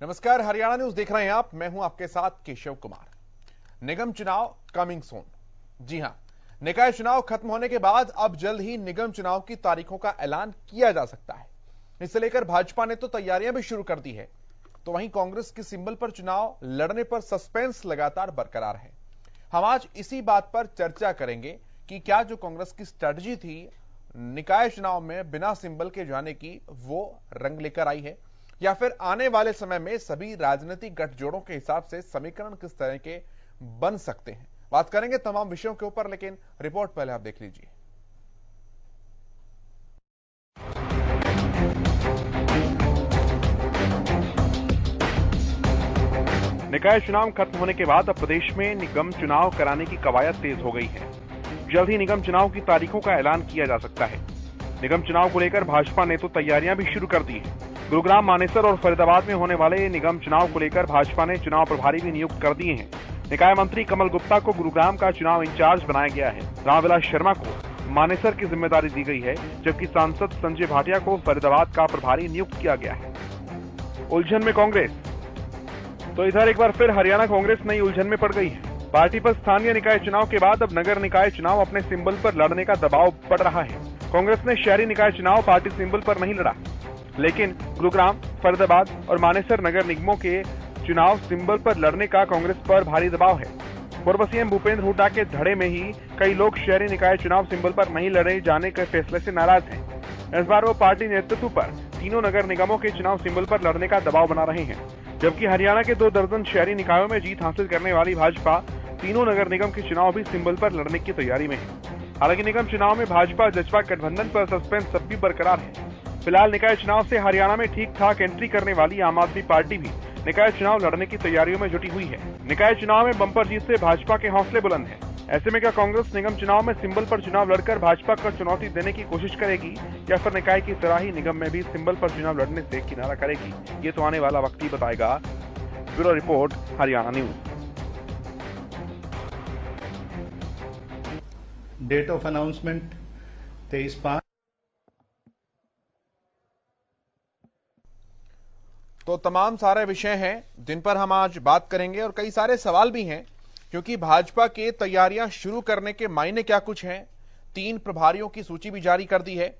नमस्कार, हरियाणा न्यूज देख रहे हैं आप। मैं हूं आपके साथ केशव कुमार। निगम चुनाव कमिंग सून। जी हां, निकाय चुनाव खत्म होने के बाद अब जल्द ही निगम चुनाव की तारीखों का ऐलान किया जा सकता है। इसे लेकर भाजपा ने तो तैयारियां भी शुरू कर दी है, तो वहीं कांग्रेस के सिंबल पर चुनाव लड़ने पर सस्पेंस लगातार बरकरार है। हम आज इसी बात पर चर्चा करेंगे कि क्या जो कांग्रेस की स्ट्रेटजी थी निकाय चुनाव में बिना सिंबल के जाने की, वो रंग लेकर आई है, या फिर आने वाले समय में सभी राजनीतिक गठजोड़ों के हिसाब से समीकरण किस तरह के बन सकते हैं। बात करेंगे तमाम विषयों के ऊपर, लेकिन रिपोर्ट पहले आप देख लीजिए। निकाय चुनाव खत्म होने के बाद अब प्रदेश में निगम चुनाव कराने की कवायद तेज हो गई है। जल्द ही निगम चुनाव की तारीखों का ऐलान किया जा सकता है। निगम चुनाव को लेकर भाजपा ने तो तैयारियां भी शुरू कर दी है। गुरुग्राम, मानेसर और फरीदाबाद में होने वाले निगम चुनाव को लेकर भाजपा ने चुनाव प्रभारी भी नियुक्त कर दिए हैं। निकाय मंत्री कमल गुप्ता को गुरुग्राम का चुनाव इंचार्ज बनाया गया है। रामविलास शर्मा को मानेसर की जिम्मेदारी दी गई है, जबकि सांसद संजय भाटिया को फरीदाबाद का प्रभारी नियुक्त किया गया है। उलझन में कांग्रेस। तो इधर एक बार फिर हरियाणा कांग्रेस नई उलझन में पड़ गई है। पार्टी पर स्थानीय निकाय चुनाव के बाद अब नगर निकाय चुनाव अपने सिंबल पर लड़ने का दबाव पड़ रहा है। कांग्रेस ने शहरी निकाय चुनाव पार्टी सिंबल पर नहीं लड़ा, लेकिन गुरुग्राम, फरीदाबाद और मानेसर नगर निगमों के चुनाव सिंबल पर लड़ने का कांग्रेस पर भारी दबाव है। पूर्व सीएम भूपेंद्र हुड्डा के धड़े में ही कई लोग शहरी निकाय चुनाव सिंबल पर नहीं लड़े जाने के फैसले से नाराज हैं। इस बार वो पार्टी नेतृत्व पर तीनों नगर निगमों के चुनाव सिंबल पर लड़ने का दबाव बना रहे हैं, जबकि हरियाणा के 2 दर्जन शहरी निकायों में जीत हासिल करने वाली भाजपा तीनों नगर निगम के चुनाव भी सिंबल पर लड़ने की तैयारी में है। हालांकि निगम चुनाव में भाजपा जसपा गठबंधन पर सस्पेंस अब भी बरकरार है। फिलहाल निकाय चुनाव से हरियाणा में ठीक ठाक एंट्री करने वाली आम आदमी पार्टी भी निकाय चुनाव लड़ने की तैयारियों में जुटी हुई है। निकाय चुनाव में बंपर जीत से भाजपा के हौसले बुलंद हैं। ऐसे में क्या कांग्रेस निगम चुनाव में सिंबल पर चुनाव लड़कर भाजपा को चुनौती देने की कोशिश करेगी, या फिर निकाय की तरह ही निगम में भी सिंबल पर चुनाव लड़ने से किनारा करेगी? ये तो आने वाला वक्त ही बताएगा। Bureau report, Haryana news. Date of announcement 23/5। तो तमाम सारे विषय हैं जिन पर हम आज बात करेंगे, और कई सारे सवाल भी हैं, क्योंकि भाजपा के तैयारियां शुरू करने के मायने क्या कुछ हैं। 3 प्रभारियों की सूची भी जारी कर दी है,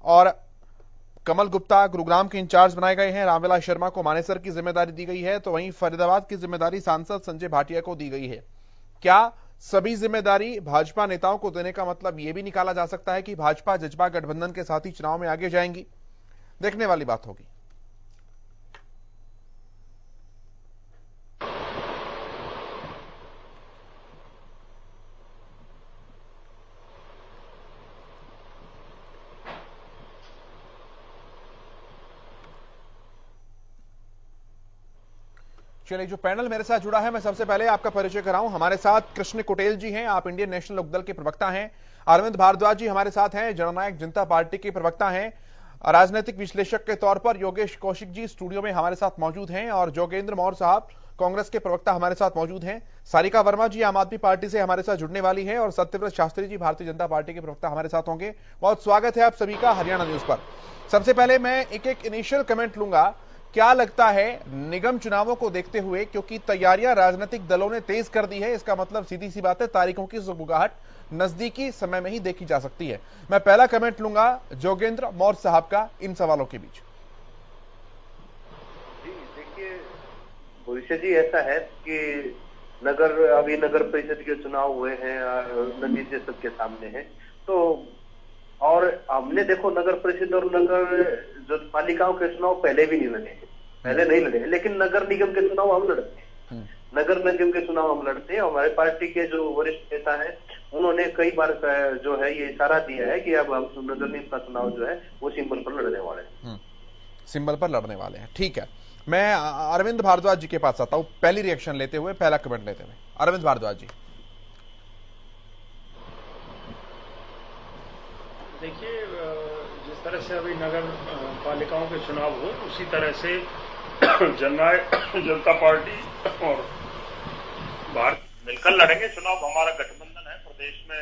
और कमल गुप्ता गुरुग्राम के इंचार्ज बनाए गए हैं। रामविलास शर्मा को मानेसर की जिम्मेदारी दी गई है, तो वहीं फरीदाबाद की जिम्मेदारी सांसद संजय भाटिया को दी गई है। क्या सभी जिम्मेदारी भाजपा नेताओं को देने का मतलब यह भी निकाला जा सकता है कि भाजपा जसपा गठबंधन के साथ ही चुनाव में आगे जाएंगी? देखने वाली बात होगी। चलिए, जो पैनल मेरे साथ जुड़ा है, मैं सबसे पहले आपका परिचय कराऊं। हमारे साथ कृष्ण कुटेल जी हैं, आप इंडियन नेशनल लोकदल के प्रवक्ता हैं। अरविंद भारद्वाज जी हमारे साथ हैं, जननायक जनता पार्टी के प्रवक्ता हैं। राजनीतिक विश्लेषक के तौर पर योगेश कौशिक जी स्टूडियो में हमारे साथ मौजूद हैं, और जोगेंद्र मौर्य साहब कांग्रेस के प्रवक्ता हमारे साथ मौजूद हैं। सारिका वर्मा जी आम आदमी पार्टी से हमारे साथ जुड़ने वाली है, और सत्यव्रत शास्त्री जी भारतीय जनता पार्टी के प्रवक्ता हमारे साथ होंगे। बहुत स्वागत है आप सभी का हरियाणा न्यूज पर। सबसे पहले मैं एक इनिशियल कमेंट लूंगा। क्या लगता है निगम चुनावों को देखते हुए, क्योंकि तैयारियां राजनीतिक दलों ने तेज कर दी है, इसका मतलब सीधी सी बात है तारीखों की सुगबुगाहट नजदीकी समय में ही देखी जा सकती है। मैं पहला कमेंट लूंगा जोगेंद्र मौर्य साहब का इन सवालों के बीच। जी देखिए भविष्य जी, ऐसा है कि अभी नगर परिषद के चुनाव हुए हैं, नतीजे सबके सामने हैं। तो और हमने देखो नगर परिषद और नगर जो पालिकाओं के चुनाव पहले भी नहीं लड़े, लेकिन नगर निगम के चुनाव हम लड़ते हैं। नगर निगम के चुनाव हम लड़ते हैं। हमारे पार्टी के जो वरिष्ठ नेता हैं, उन्होंने कई बार जो है ये इशारा दिया है कि अब हम नगर निगम का चुनाव जो है वो सिंबल पर लड़ने वाले हैं। सिंबल पर लड़ने वाले हैं, ठीक है। मैं अरविंद भारद्वाज जी के पास आता हूं, पहली रिएक्शन लेते हुए, पहला कमेंट लेते हुए। अरविंद भारद्वाज जी। देखिए, जिस तरह से अभी नगर पालिकाओं के चुनाव हो, उसी तरह से जननायक जनता पार्टी और भारत मिलकर लड़ेंगे चुनाव। हमारा गठबंधन है प्रदेश में,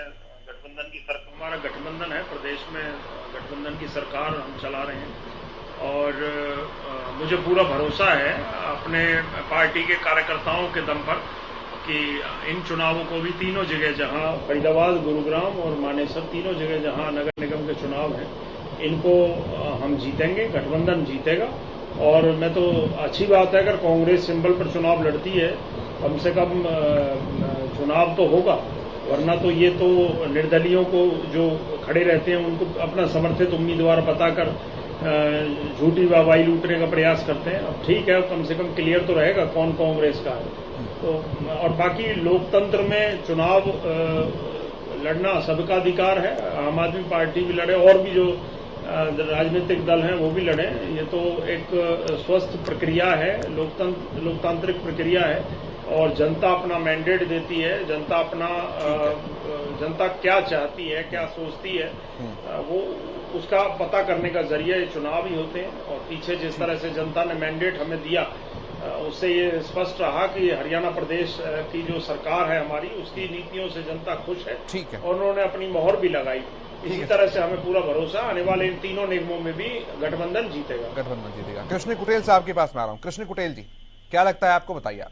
गठबंधन की सरकार हम चला रहे हैं, और मुझे पूरा भरोसा है अपने पार्टी के कार्यकर्ताओं के दम पर कि इन चुनावों को भी तीनों जगह, जहां फरीदाबाद, गुरुग्राम और मानेसर, तीनों जगह जहां नगर निगम के चुनाव हैं, इनको हम जीतेंगे, गठबंधन जीतेगा। और मैं तो अच्छी बात है अगर कांग्रेस सिंबल पर चुनाव लड़ती है, कम से कम चुनाव तो होगा, वरना तो ये तो निर्दलियों को जो खड़े रहते हैं उनको अपना समर्थित उम्मीदवार बताकर झूठी वाहवाही लूटने का प्रयास करते हैं। अब ठीक है, कम से कम क्लियर तो रहेगा कौन कांग्रेस का है। तो और बाकी लोकतंत्र में चुनाव लड़ना सबका अधिकार है। आम आदमी पार्टी भी लड़े और भी जो राजनीतिक दल हैं वो भी लड़े। ये तो एक स्वस्थ प्रक्रिया है, लोकतांत्रिक प्रक्रिया है और जनता अपना मैंडेट देती है। जनता अपना जनता क्या चाहती है, क्या सोचती है, वो उसका पता करने का जरिया ये चुनाव ही होते हैं। और पीछे जिस तरह से जनता ने मैंडेट हमें दिया, उससे ये स्पष्ट रहा कि हरियाणा प्रदेश की जो सरकार है हमारी, उसकी नीतियों से जनता खुश है। ठीक है, और उन्होंने अपनी मोहर भी लगाई। इसी तरह से हमें पूरा भरोसा, आने वाले इन तीनों निगमों में भी गठबंधन जीतेगा। कृष्ण कुटेल साहब के पास में आ रहा हूं। कृष्ण कुटेल जी, क्या लगता है आपको, बताइए आप।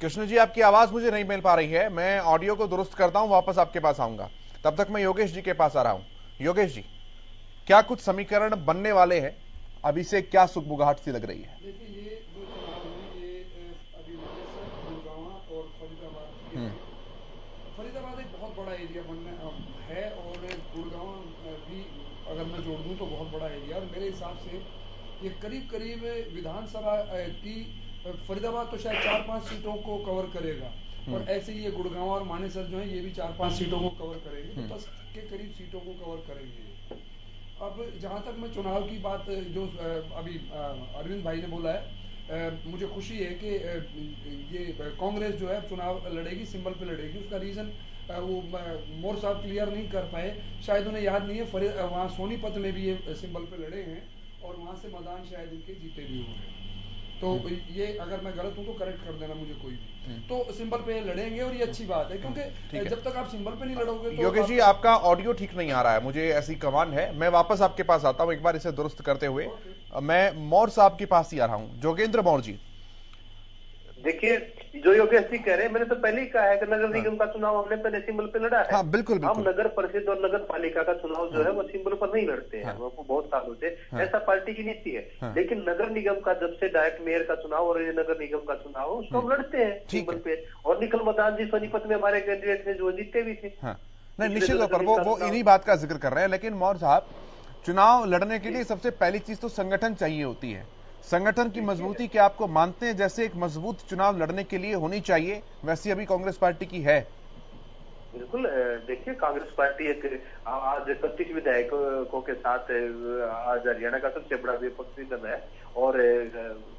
कृष्ण जी, आपकी आवाज मुझे नहीं मिल पा रही है। मैं ऑडियो को दुरुस्त करता हूं, वापस आपके पास आऊंगा। तब तक मैं योगेश जी के पास आ रहा हूं। योगेश जी, क्या कुछ समीकरण बनने वाले हैं? अभी से क्या सुगबुगाहट सी लग रही है? देखिए, ये दो चुनाव हैं, ये अभी गुड़गांव और फरीदाबाद। फरीदाबाद एक बहुत बड़ा एरिया है और गुड़गांव भी अगर मैं जोड़ दूं तो बहुत बड़ा एरिया। और मेरे हिसाब से ये करीब करीब विधानसभा की फरीदाबाद तो शायद 4-5 सीटों को कवर करेगा और ऐसे ही ये गुड़गांव और मानेसर जो है ये भी 4-5 सीटों को कवर करेंगे, तो 10 के करीब सीटों को कवर करेंगे। अब जहां तक मैं चुनाव की बात जो अभी अरविंद भाई ने बोला है, मुझे खुशी है कि ये कांग्रेस जो है चुनाव लड़ेगी, सिंबल पे लड़ेगी। उसका रीजन वो मोर साहब क्लियर नहीं कर पाए, शायद उन्हें याद नहीं है। वहाँ सोनीपत में भी ये सिंबल पे लड़े हैं और वहां से मैदान शायद इनके जीते भी हुए हैं। तो ये अगर मैं गलत हूं तो करेक्ट कर देना मुझे कोई भी। तो सिंबल पे लड़ेंगे और ये अच्छी बात है, क्योंकि जब तक आप सिंबल पे नहीं लड़ोगे तो। योगेश जी, आपका ऑडियो ठीक नहीं आ रहा है, मुझे ऐसी कमांड है। मैं वापस आपके पास आता हूं एक बार इसे दुरुस्त करते हुए। मैं मौर्य साहब के पास ही आ रहा हूं। जोगेंद्र मौर्य जी, देखिए, जो योगेश जी कह रहे हैं, मैंने तो पहले ही कहा है कि नगर निगम का चुनाव हमने पहले सिंबल पे लड़ा है। हाँ, बिल्कुल। हम नगर परिषद और नगर पालिका का चुनाव जो है वो सिंबल पर नहीं लड़ते हैं। वो बहुत सालों से ऐसा पार्टी की नीति है। लेकिन नगर निगम का जब से डायरेक्ट मेयर का चुनाव और नगर निगम का चुनाव हो, उसको हम लड़ते हैं सिंबल पे। और निखिल मदान जी सोनीपत में हमारे कैंडिडेट थे जो जीते भी थे। नहीं, निश्चित तौर पर वो इन्हीं बात का जिक्र कर रहे हैं। लेकिन मौर्य साहब, चुनाव लड़ने के लिए सबसे पहली चीज तो संगठन चाहिए होती है। संगठन की मजबूती क्या आपको मानते हैं जैसे एक मजबूत चुनाव लड़ने के लिए होनी चाहिए, वैसी अभी कांग्रेस पार्टी की है? बिल्कुल। देखिए, कांग्रेस पार्टी एक आज 25 विधायकों के साथ आज हरियाणा का सबसे बड़ा विपक्ष भी कर रहा है। और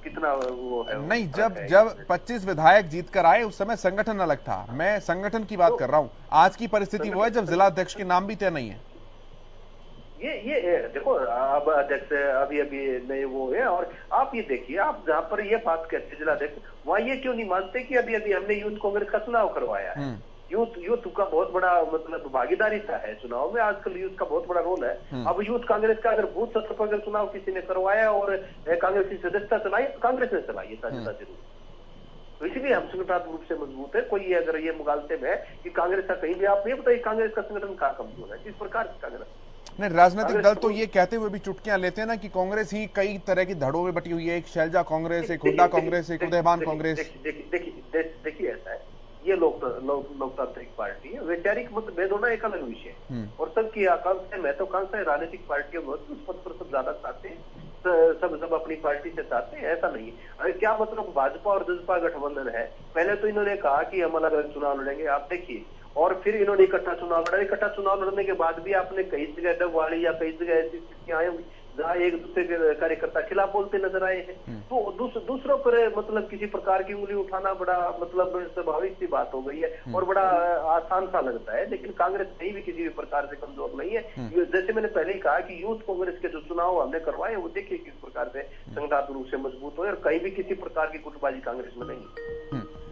कितना वो है नहीं, जब 25 विधायक जीत कर आए उस समय संगठन अलग था। मैं संगठन की बात कर रहा हूं। आज की परिस्थिति वो है जब जिला अध्यक्ष के नाम भी तय नहीं है। ये देखो, अब अध्यक्ष अभी नए वो है। और आप ये देखिए, आप जहाँ पर ये बात कहते हैं जिला अध्यक्ष, वहाँ ये क्यों नहीं मानते कि अभी हमने यूथ कांग्रेस का चुनाव करवाया है। यूथ का बहुत बड़ा मतलब भागीदारीता है चुनाव में। आजकल यूथ का बहुत बड़ा रोल है। अब यूथ कांग्रेस का अगर बूथ स्तर पर चुनाव किसी ने करवाया और कांग्रेस की सदस्यता चलाई, कांग्रेस ने चलाई है साझेदार जरूर। तो इसीलिए हम संगठनात्मक रूप से मजबूत है। कोई अगर ये मुगालते में कि कांग्रेस का कहीं भी, आप ये बताइए कांग्रेस का संगठन कहाँ कमजोर है, किस प्रकार की कांग्रेस? नहीं, राजनीतिक दल तो ये कहते हुए भी चुटकियां लेते हैं ना कि कांग्रेस ही कई तरह की धड़ों में बटी हुई है। एक शैलजा कांग्रेस, एक हुड्डा कांग्रेस, एक उदयभान कांग्रेस। देखिए, ऐसा है, ये लोकतांत्रिक पार्टी है। वैचारिक मतभेद होना एक अलग विषय है और सबकी आकांक्षा, महत्वाकांक्षा राजनीतिक पार्टियों में उस पद पर सब ज्यादा चाहते हैं, सब अपनी पार्टी से चाहते हैं। ऐसा नहीं है। अरे क्या मतलब भाजपा और जसपा गठबंधन है? पहले तो इन्होंने कहा कि हम अलग अलग चुनाव लड़ेंगे, आप देखिए। और फिर इन्होंने इकट्ठा चुनाव लड़ा। इकट्ठा चुनाव लड़ने के बाद भी आपने कई जगह डबवाड़ी या कई जगह ऐसी स्थितियां आई होंगी जहाँ एक दूसरे के कार्यकर्ता खिलाफ बोलते नजर आए हैं। तो दूसरों पर मतलब किसी प्रकार की उंगली उठाना बड़ा मतलब स्वाभाविक सी बात हो गई है और बड़ा आसान सा लगता है। लेकिन कांग्रेस कहीं भी किसी भी प्रकार से कमजोर नहीं है। जैसे मैंने पहले ही कहा कि यूथ कांग्रेस के जो चुनाव हमने करवाए वो देखिए किस प्रकार से संगठनात्मक रूप से मजबूत हो और कहीं भी किसी प्रकार की गुटबाजी कांग्रेस में नहीं।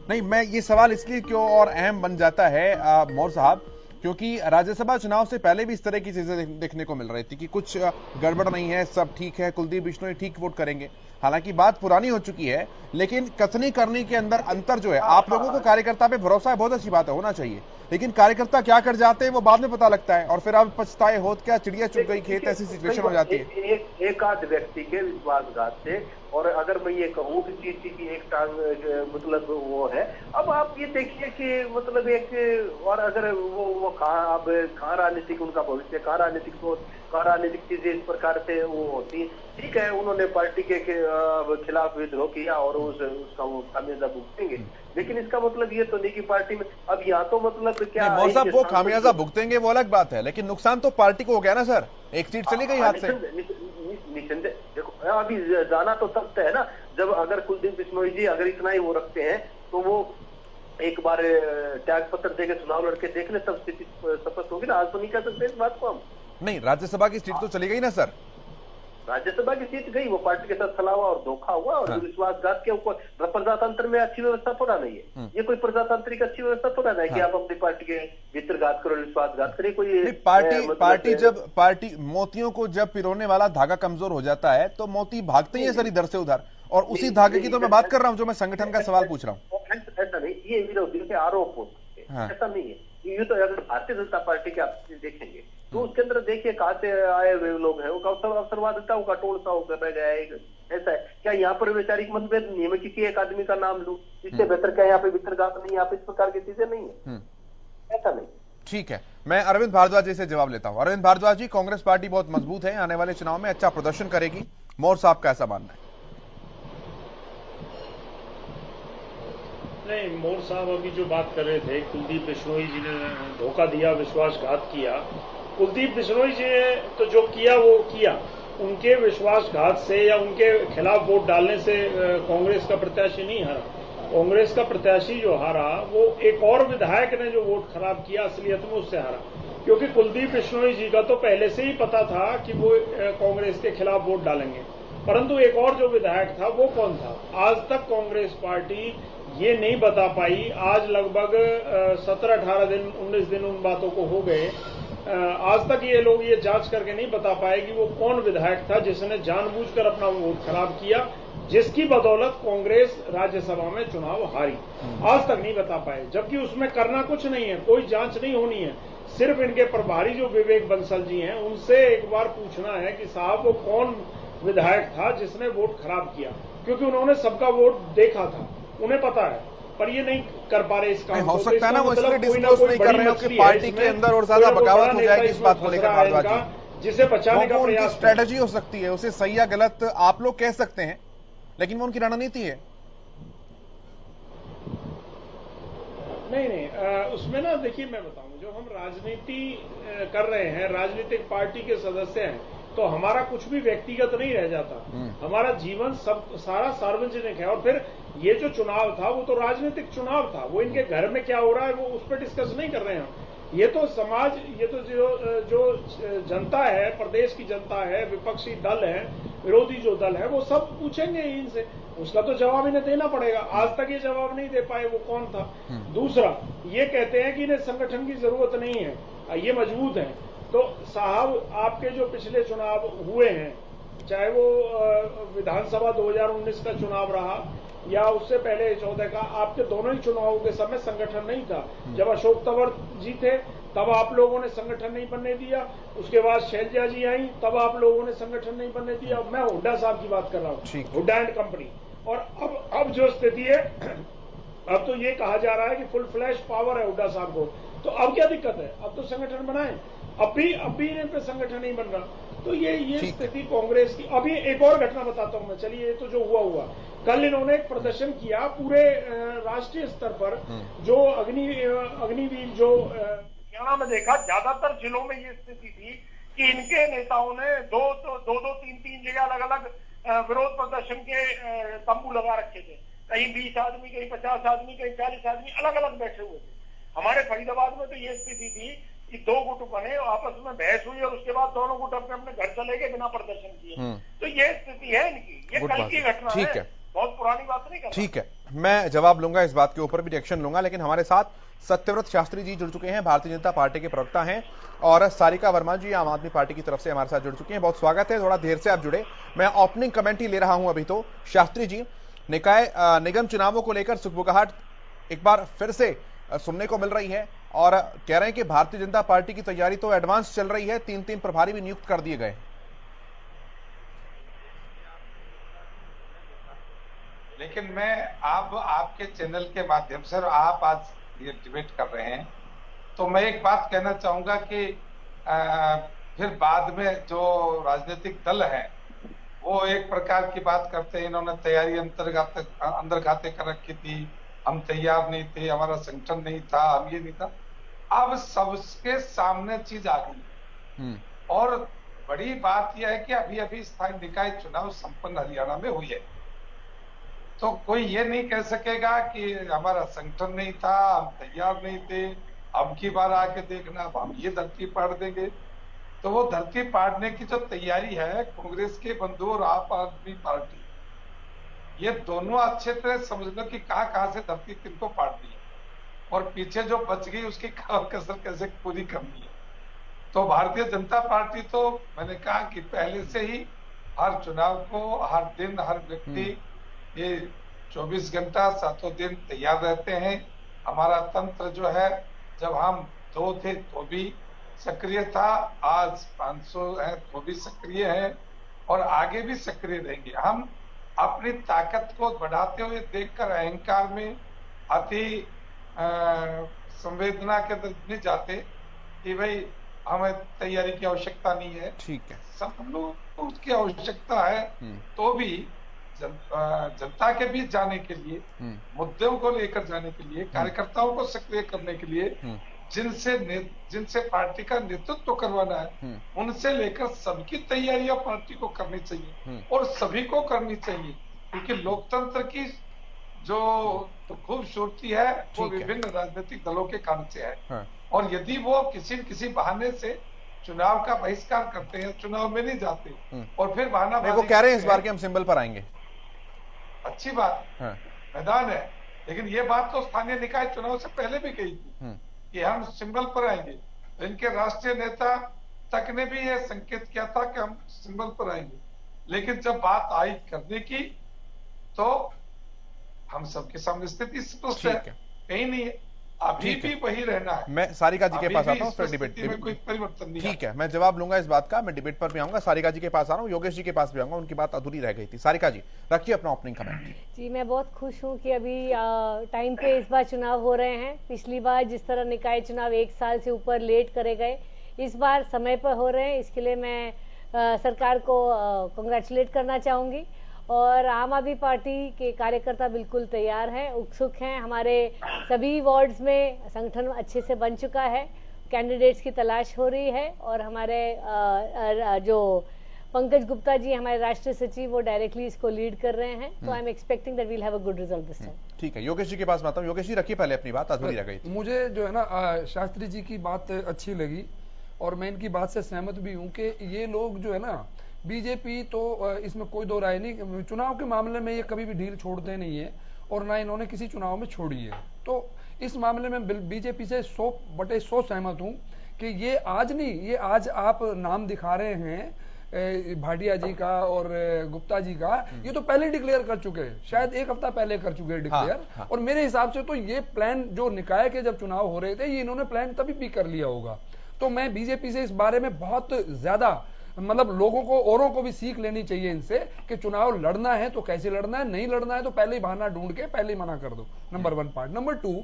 नहीं, मैं ये सवाल इसलिए क्यों और अहम बन जाता है मौर्य साहब, क्योंकि राज्यसभा चुनाव से पहले भी इस तरह की चीजें देखने को मिल रही थी कि कुछ गड़बड़ नहीं है, सब ठीक है, कुलदीप बिश्नोई ठीक वोट करेंगे। हालांकि बात पुरानी हो चुकी है, लेकिन कथनी करने के अंदर अंतर जो है, आप लोगों को कार्यकर्ता पे भरोसा है, बहुत अच्छी बात है, होना चाहिए, लेकिन कार्यकर्ता क्या कर जाते हैं वो बाद में पता लगता है, और फिर अब पछताए होत क्या, चिड़िया चुग गई खेत, ऐसी सिचुएशन हो जाती है। एक आध व्यक्ति के विश्वासघात से, और अगर मैं ये कहूँ कि चीज की एक टांग मतलब वो है, अब आप ये देखिए कि मतलब एक, और अगर वो कहाँ राजनीतिक उनका भविष्य, कहाँ राजनीतिक सोच, कहाँ राजनीतिक चीजें इस प्रकार से वो होती, ठीक है, उन्होंने पार्टी के खिलाफ विद्रोह किया और उसका वो खामियाजा भुगतेंगे, लेकिन इसका मतलब ये तो नहीं कि पार्टी में अब यहाँ तो मतलब क्या मौर्य साहब, वो खामियाजा भुगतेंगे वो अलग बात है, लेकिन नुकसान तो पार्टी को हो गया ना सर, एक सीट चली गई हाथ से। निसंदेह देखो, अभी जाना तो तब है ना जब अगर कुलदीप बिश्नोई जी अगर इतना ही वो रखते हैं तो वो एक बार त्याग पत्र देकर चुनाव लड़के देख ले, तब स्थिति स्पष्ट होगी ना। आज तो नहीं कह सकते इस बात को हम। नहीं, राज्यसभा की सीट तो चली गई ना सर, राज्यसभा की सीट गई, वो पार्टी के साथ छलावा और धोखा हुआ, और विश्वासघात के ऊपर प्रजातंत्र में अच्छी व्यवस्था थोड़ा नहीं है, ये कोई प्रजातांत्रिक अच्छी व्यवस्था थोड़ा नहीं है कि आप अपनी पार्टी के भीतर घात करो, विश्वासघात करिए। कोई पार्टी मोतियों को जब पिरोने वाला धागा कमजोर हो जाता है तो मोती भागते ही है सर इधर से उधर, और उसी धागे की तो मैं बात कर रहा हूं जो मैं संगठन का सवाल पूछ रहा हूं। ऐसा नहीं, ये विरोधियों के आरोप हो सकते हैं, ऐसा नहीं है। ये तो अगर भारतीय जनता पार्टी के आप देखेंगे तो उसके अंदर देखिए कहां से आए हुए लोग हैं, वो अवसरवादिता का टोल सा होकर रह गया है। ऐसा है क्या यहाँ पर वैचारिक मतभेद नहीं है? मैं किसी एक आदमी का नाम लूं, इससे बेहतर क्या यहाँ पे वितरगात नहीं, यहाँ पे इस प्रकार की चीजें नहीं है, ऐसा नहीं। ठीक है, मैं अरविंद भारद्वाज जी से जवाब लेता हूं। अरविंद भारद्वाज जी, कांग्रेस पार्टी बहुत मजबूत है, आने वाले चुनाव में अच्छा प्रदर्शन करेगी, मौर्य साहब का ऐसा मानना है? नहीं, मौर्य साहब अभी जो बात कर रहे थे, कुलदीप बिश्नोई जी ने धोखा दिया, विश्वासघात किया। कुलदीप बिश्नोई जी ने तो जो किया वो किया, उनके विश्वासघात से या उनके खिलाफ वोट डालने से कांग्रेस का प्रत्याशी नहीं हारा। कांग्रेस का प्रत्याशी जो हारा वो एक और विधायक ने जो वोट खराब किया असलियत में उससे हारा, क्योंकि कुलदीप बिश्नोई जी का तो पहले से ही पता था कि वो कांग्रेस के खिलाफ वोट डालेंगे, परंतु एक और जो विधायक था वो कौन था? आज तक कांग्रेस पार्टी ये नहीं बता पाई, आज लगभग 17-18 दिन 19 दिन उन बातों को हो गए, आज तक ये लोग ये जांच करके नहीं बता पाए कि वो कौन विधायक था जिसने जानबूझकर अपना वोट खराब किया, जिसकी बदौलत कांग्रेस राज्यसभा में चुनाव हारी। आज तक नहीं बता पाए, जबकि उसमें करना कुछ नहीं है, कोई जांच नहीं होनी है, सिर्फ इनके प्रभारी जो विवेक बंसल जी हैं उनसे एक बार पूछना है कि साहब वो कौन विधायक था जिसने वोट खराब किया, क्योंकि उन्होंने सबका वोट देखा था, उन्हें पता है, पर ये नहीं कर पा रहे इस काम को। हो सकता है ना वो इसलिए डिस्क्लोज नहीं कर रहे हो कि पार्टी के अंदर और ज्यादा बगावत हो जाएगी इस बात को लेकर भारद्वाज जी, जिसे बचाने का प्रयास, स्ट्रेटेजी हो सकती है, उसे सही या गलत आप लोग कह सकते हैं, लेकिन वो उनकी रणनीति है। नहीं, उसमें ना देखिए मैं बताऊं, जो हम राजनीति कर रहे हैं, राजनीतिक पार्टी के सदस्य हैं, तो हमारा कुछ भी व्यक्तिगत नहीं रह जाता, हमारा जीवन सब सारा सार्वजनिक है। और फिर ये जो चुनाव था वो तो राजनीतिक चुनाव था, वो इनके घर में क्या हो रहा है वो उस पर डिस्कस नहीं कर रहे हैं। ये तो समाज, ये तो जो जनता है, प्रदेश की जनता है, विपक्षी दल है, विरोधी जो दल है, वो सब पूछेंगे इनसे, उसका तो जवाब इन्हें देना पड़ेगा। आज तक ये जवाब नहीं दे पाए, वो कौन था। दूसरा, ये कहते हैं कि इन्हें संगठन की जरूरत नहीं है, ये मजबूत है। तो साहब, आपके जो पिछले चुनाव हुए हैं, चाहे वो विधानसभा 2019 का चुनाव रहा या उससे पहले 14 का, आपके दोनों ही चुनावों के समय संगठन नहीं था। जब अशोक तंवर जी थे तब आप लोगों ने संगठन नहीं बनने दिया, उसके बाद शैलजा जी आई तब आप लोगों ने संगठन नहीं बनने दिया। मैं हुड्डा साहब की बात कर रहा हूँ, हुड्डा एंड कंपनी। और अब जो स्थिति है, अब तो ये कहा जा रहा है कि फुल फ्लैश पावर है हुड्डा साहब को, तो अब क्या दिक्कत है? अब तो संगठन बनाए, अब भी इन पे संगठन नहीं बन रहा। तो ये स्थिति कांग्रेस की। अभी एक और घटना बताता हूं मैं, चलिए, ये तो जो हुआ कल इन्होंने एक प्रदर्शन किया पूरे राष्ट्रीय स्तर पर, जो अग्निवीर जो हरियाणा में देखा, ज्यादातर जिलों में ये स्थिति थी कि इनके नेताओं ने दो 3 जगह अलग अलग विरोध प्रदर्शन के तंबू लगा रखे थे, कहीं 20 आदमी, कहीं 50 आदमी, कहीं 40 आदमी अलग अलग बैठे हुए थे। हमारे फरीदाबाद में तो ये स्थिति थी कि 2 गुट बने, आपस में बहस हुई और उसके बाद दोनों गुट अपने अपने घर चले गए बिना प्रदर्शन किए। तो ये स्थिति है इनकी, ये कल की घटना है। बहुत पुरानी बात नहीं करना। ठीक है, मैं जवाब लूंगा, इस बात के ऊपर भी रिएक्शन लूंगा, लेकिन हमारे साथ सत्यव्रत शास्त्री जी जुड़ चुके हैं, भारतीय जनता पार्टी के प्रवक्ता हैं, और सारिका वर्मा जी आम आदमी पार्टी की तरफ से हमारे साथ जुड़ चुके हैं। बहुत स्वागत है, थोड़ा देर से आप जुड़े। मैं ओपनिंग कमेंट ही ले रहा हूं अभी तो। शास्त्री जी, निगम चुनावों को लेकर सुगबुगाहट एक बार फिर से सुनने को मिल रही है और कह रहे हैं कि भारतीय जनता पार्टी की तैयारी तो एडवांस चल रही है, 3-3 प्रभारी भी नियुक्त कर दिए गए। लेकिन मैं अब आपके चैनल के माध्यम से, आप आज ये डिबेट कर रहे हैं, तो मैं एक बात कहना चाहूंगा कि फिर बाद में जो राजनीतिक दल है वो एक प्रकार की बात करते हैं, इन्होंने तैयारी अंतर्घाते कर रखी थी, हम तैयार नहीं थे, हमारा संगठन नहीं था, हम ये नहीं था। अब सबके सामने चीज आ गई। और बड़ी बात यह है कि अभी अभी स्थानीय निकाय चुनाव संपन्न हरियाणा में हुई है, तो कोई ये नहीं कह सकेगा कि हमारा संगठन नहीं था, हम तैयार नहीं थे, अब की बार आके देखना, अब हम ये धरती पाड़ देंगे। तो वो धरती पाड़ने की जो तैयारी है, कांग्रेस के बंधु और आप आदमी पार्टी, ये दोनों अच्छे तरह समझ लो कि कहां से धरती किनको पाड़नी है और पीछे जो बच गई उसकी कसर कैसे पूरी करनी है। तो भारतीय जनता पार्टी, तो मैंने कहा कि पहले से ही हर चुनाव को, हर दिन, हर व्यक्ति ये 24 घंटा 7 दिन तैयार रहते हैं। हमारा तंत्र जो है, जब हम 2 थे तो भी सक्रिय था, आज 500 है तो भी सक्रिय है और आगे भी सक्रिय रहेंगे। हम अपनी ताकत को बढ़ाते हुए देखकर अहंकार में, अति संवेदना के अंदर नहीं जाते कि भाई हमें तैयारी की आवश्यकता नहीं है। ठीक है, सब लोग को उसकी आवश्यकता है, तो भी जनता के बीच जाने के लिए, मुद्दों को लेकर जाने के लिए, कार्यकर्ताओं को सक्रिय करने के लिए, जिनसे पार्टी का नेतृत्व करवाना है, उनसे लेकर सबकी तैयारियां पार्टी को करनी चाहिए और सभी को करनी चाहिए, क्योंकि लोकतंत्र की जो तो खूबसूरती है वो विभिन्न राजनीतिक दलों के कारण से है। हाँ। और यदि वो किसी न किसी बहाने से चुनाव का बहिष्कार करते हैं, चुनाव में नहीं जाते और फिर बहाना, वो कह रहे हैं इस बार के हम सिंबल पर आएंगे, अच्छी बात, हाँ। मैदान है, लेकिन ये बात तो स्थानीय निकाय चुनाव से पहले भी कही थी कि हम सिंबल पर आएंगे। इनके राष्ट्रीय नेता तक ने भी यह संकेत किया था कि हम सिंबल पर आएंगे, लेकिन जब बात आई करने की तो हम सबके सामने स्थिति स्पष्ट है, कहीं नहीं है, अभी भी वही रहना है। मैं सारिका जी के पास आता हूँ, फिर डिबेट में कोई परिवर्तन नहीं। ठीक है, मैं जवाब लूंगा इस बात का, मैं डिबेट पर भी आऊंगा। सारिका जी के पास आ रहा हूँ, योगेश जी के पास भी आऊंगा, उनकी बात अधूरी रह गई थी। सारिका जी रखिए अपना ओपनिंग कमेंट। जी, मैं बहुत खुश हूँ कि अभी टाइम पे इस बार चुनाव हो रहे हैं। पिछली बार जिस तरह निकाय चुनाव 1 साल से ऊपर लेट करे गए, इस बार समय पर हो रहे हैं। इसके लिए मैं सरकार को कांग्रेचुलेट करना चाहूंगी। और आम आदमी पार्टी के कार्यकर्ता बिल्कुल तैयार हैं, उत्सुक हैं। हमारे सभी वार्ड्स में संगठन अच्छे से बन चुका है, कैंडिडेट्स की तलाश हो रही है और हमारे जो पंकज गुप्ता जी हमारे राष्ट्रीय सचिव, वो डायरेक्टली इसको लीड कर रहे हैं। तो I am expecting that we'll have a good result this time. ठीक है, योगेश जी के पास आता हूं। योगेश जी रखिए पहले अपनी बात, अधूरी रह गई थी। मुझे जो है ना शास्त्री जी की बात अच्छी लगी और मैं इनकी बात से सहमत भी हूं कि ये लोग जो है ना, बीजेपी तो इसमें कोई दो राय नहीं, चुनाव के मामले में ये कभी भी ढील छोड़ते नहीं है और ना इन्होंने किसी चुनाव में छोड़ी है। तो इस मामले में बीजेपी से 100/100 सहमत हूं कि ये आज नहीं, ये आज आप नाम दिखा रहे हैं भाटिया जी का और गुप्ता जी का, ये तो पहले डिक्लेयर कर चुके हैं, शायद 1 हफ्ता पहले कर चुके हैं डिक्लेयर। हाँ। और मेरे हिसाब से तो ये प्लान जो निकाय के जब चुनाव हो रहे थे, ये इन्होंने प्लान तभी भी कर लिया होगा। तो मैं बीजेपी से इस बारे में बहुत ज्यादा, मतलब लोगों को, औरों को भी सीख लेनी चाहिए इनसे कि चुनाव लड़ना है तो कैसे लड़ना है, नहीं लड़ना है तो पहले ही बहाना ढूंढ के पहले ही मना कर दो। Number 1 part. नंबर 2,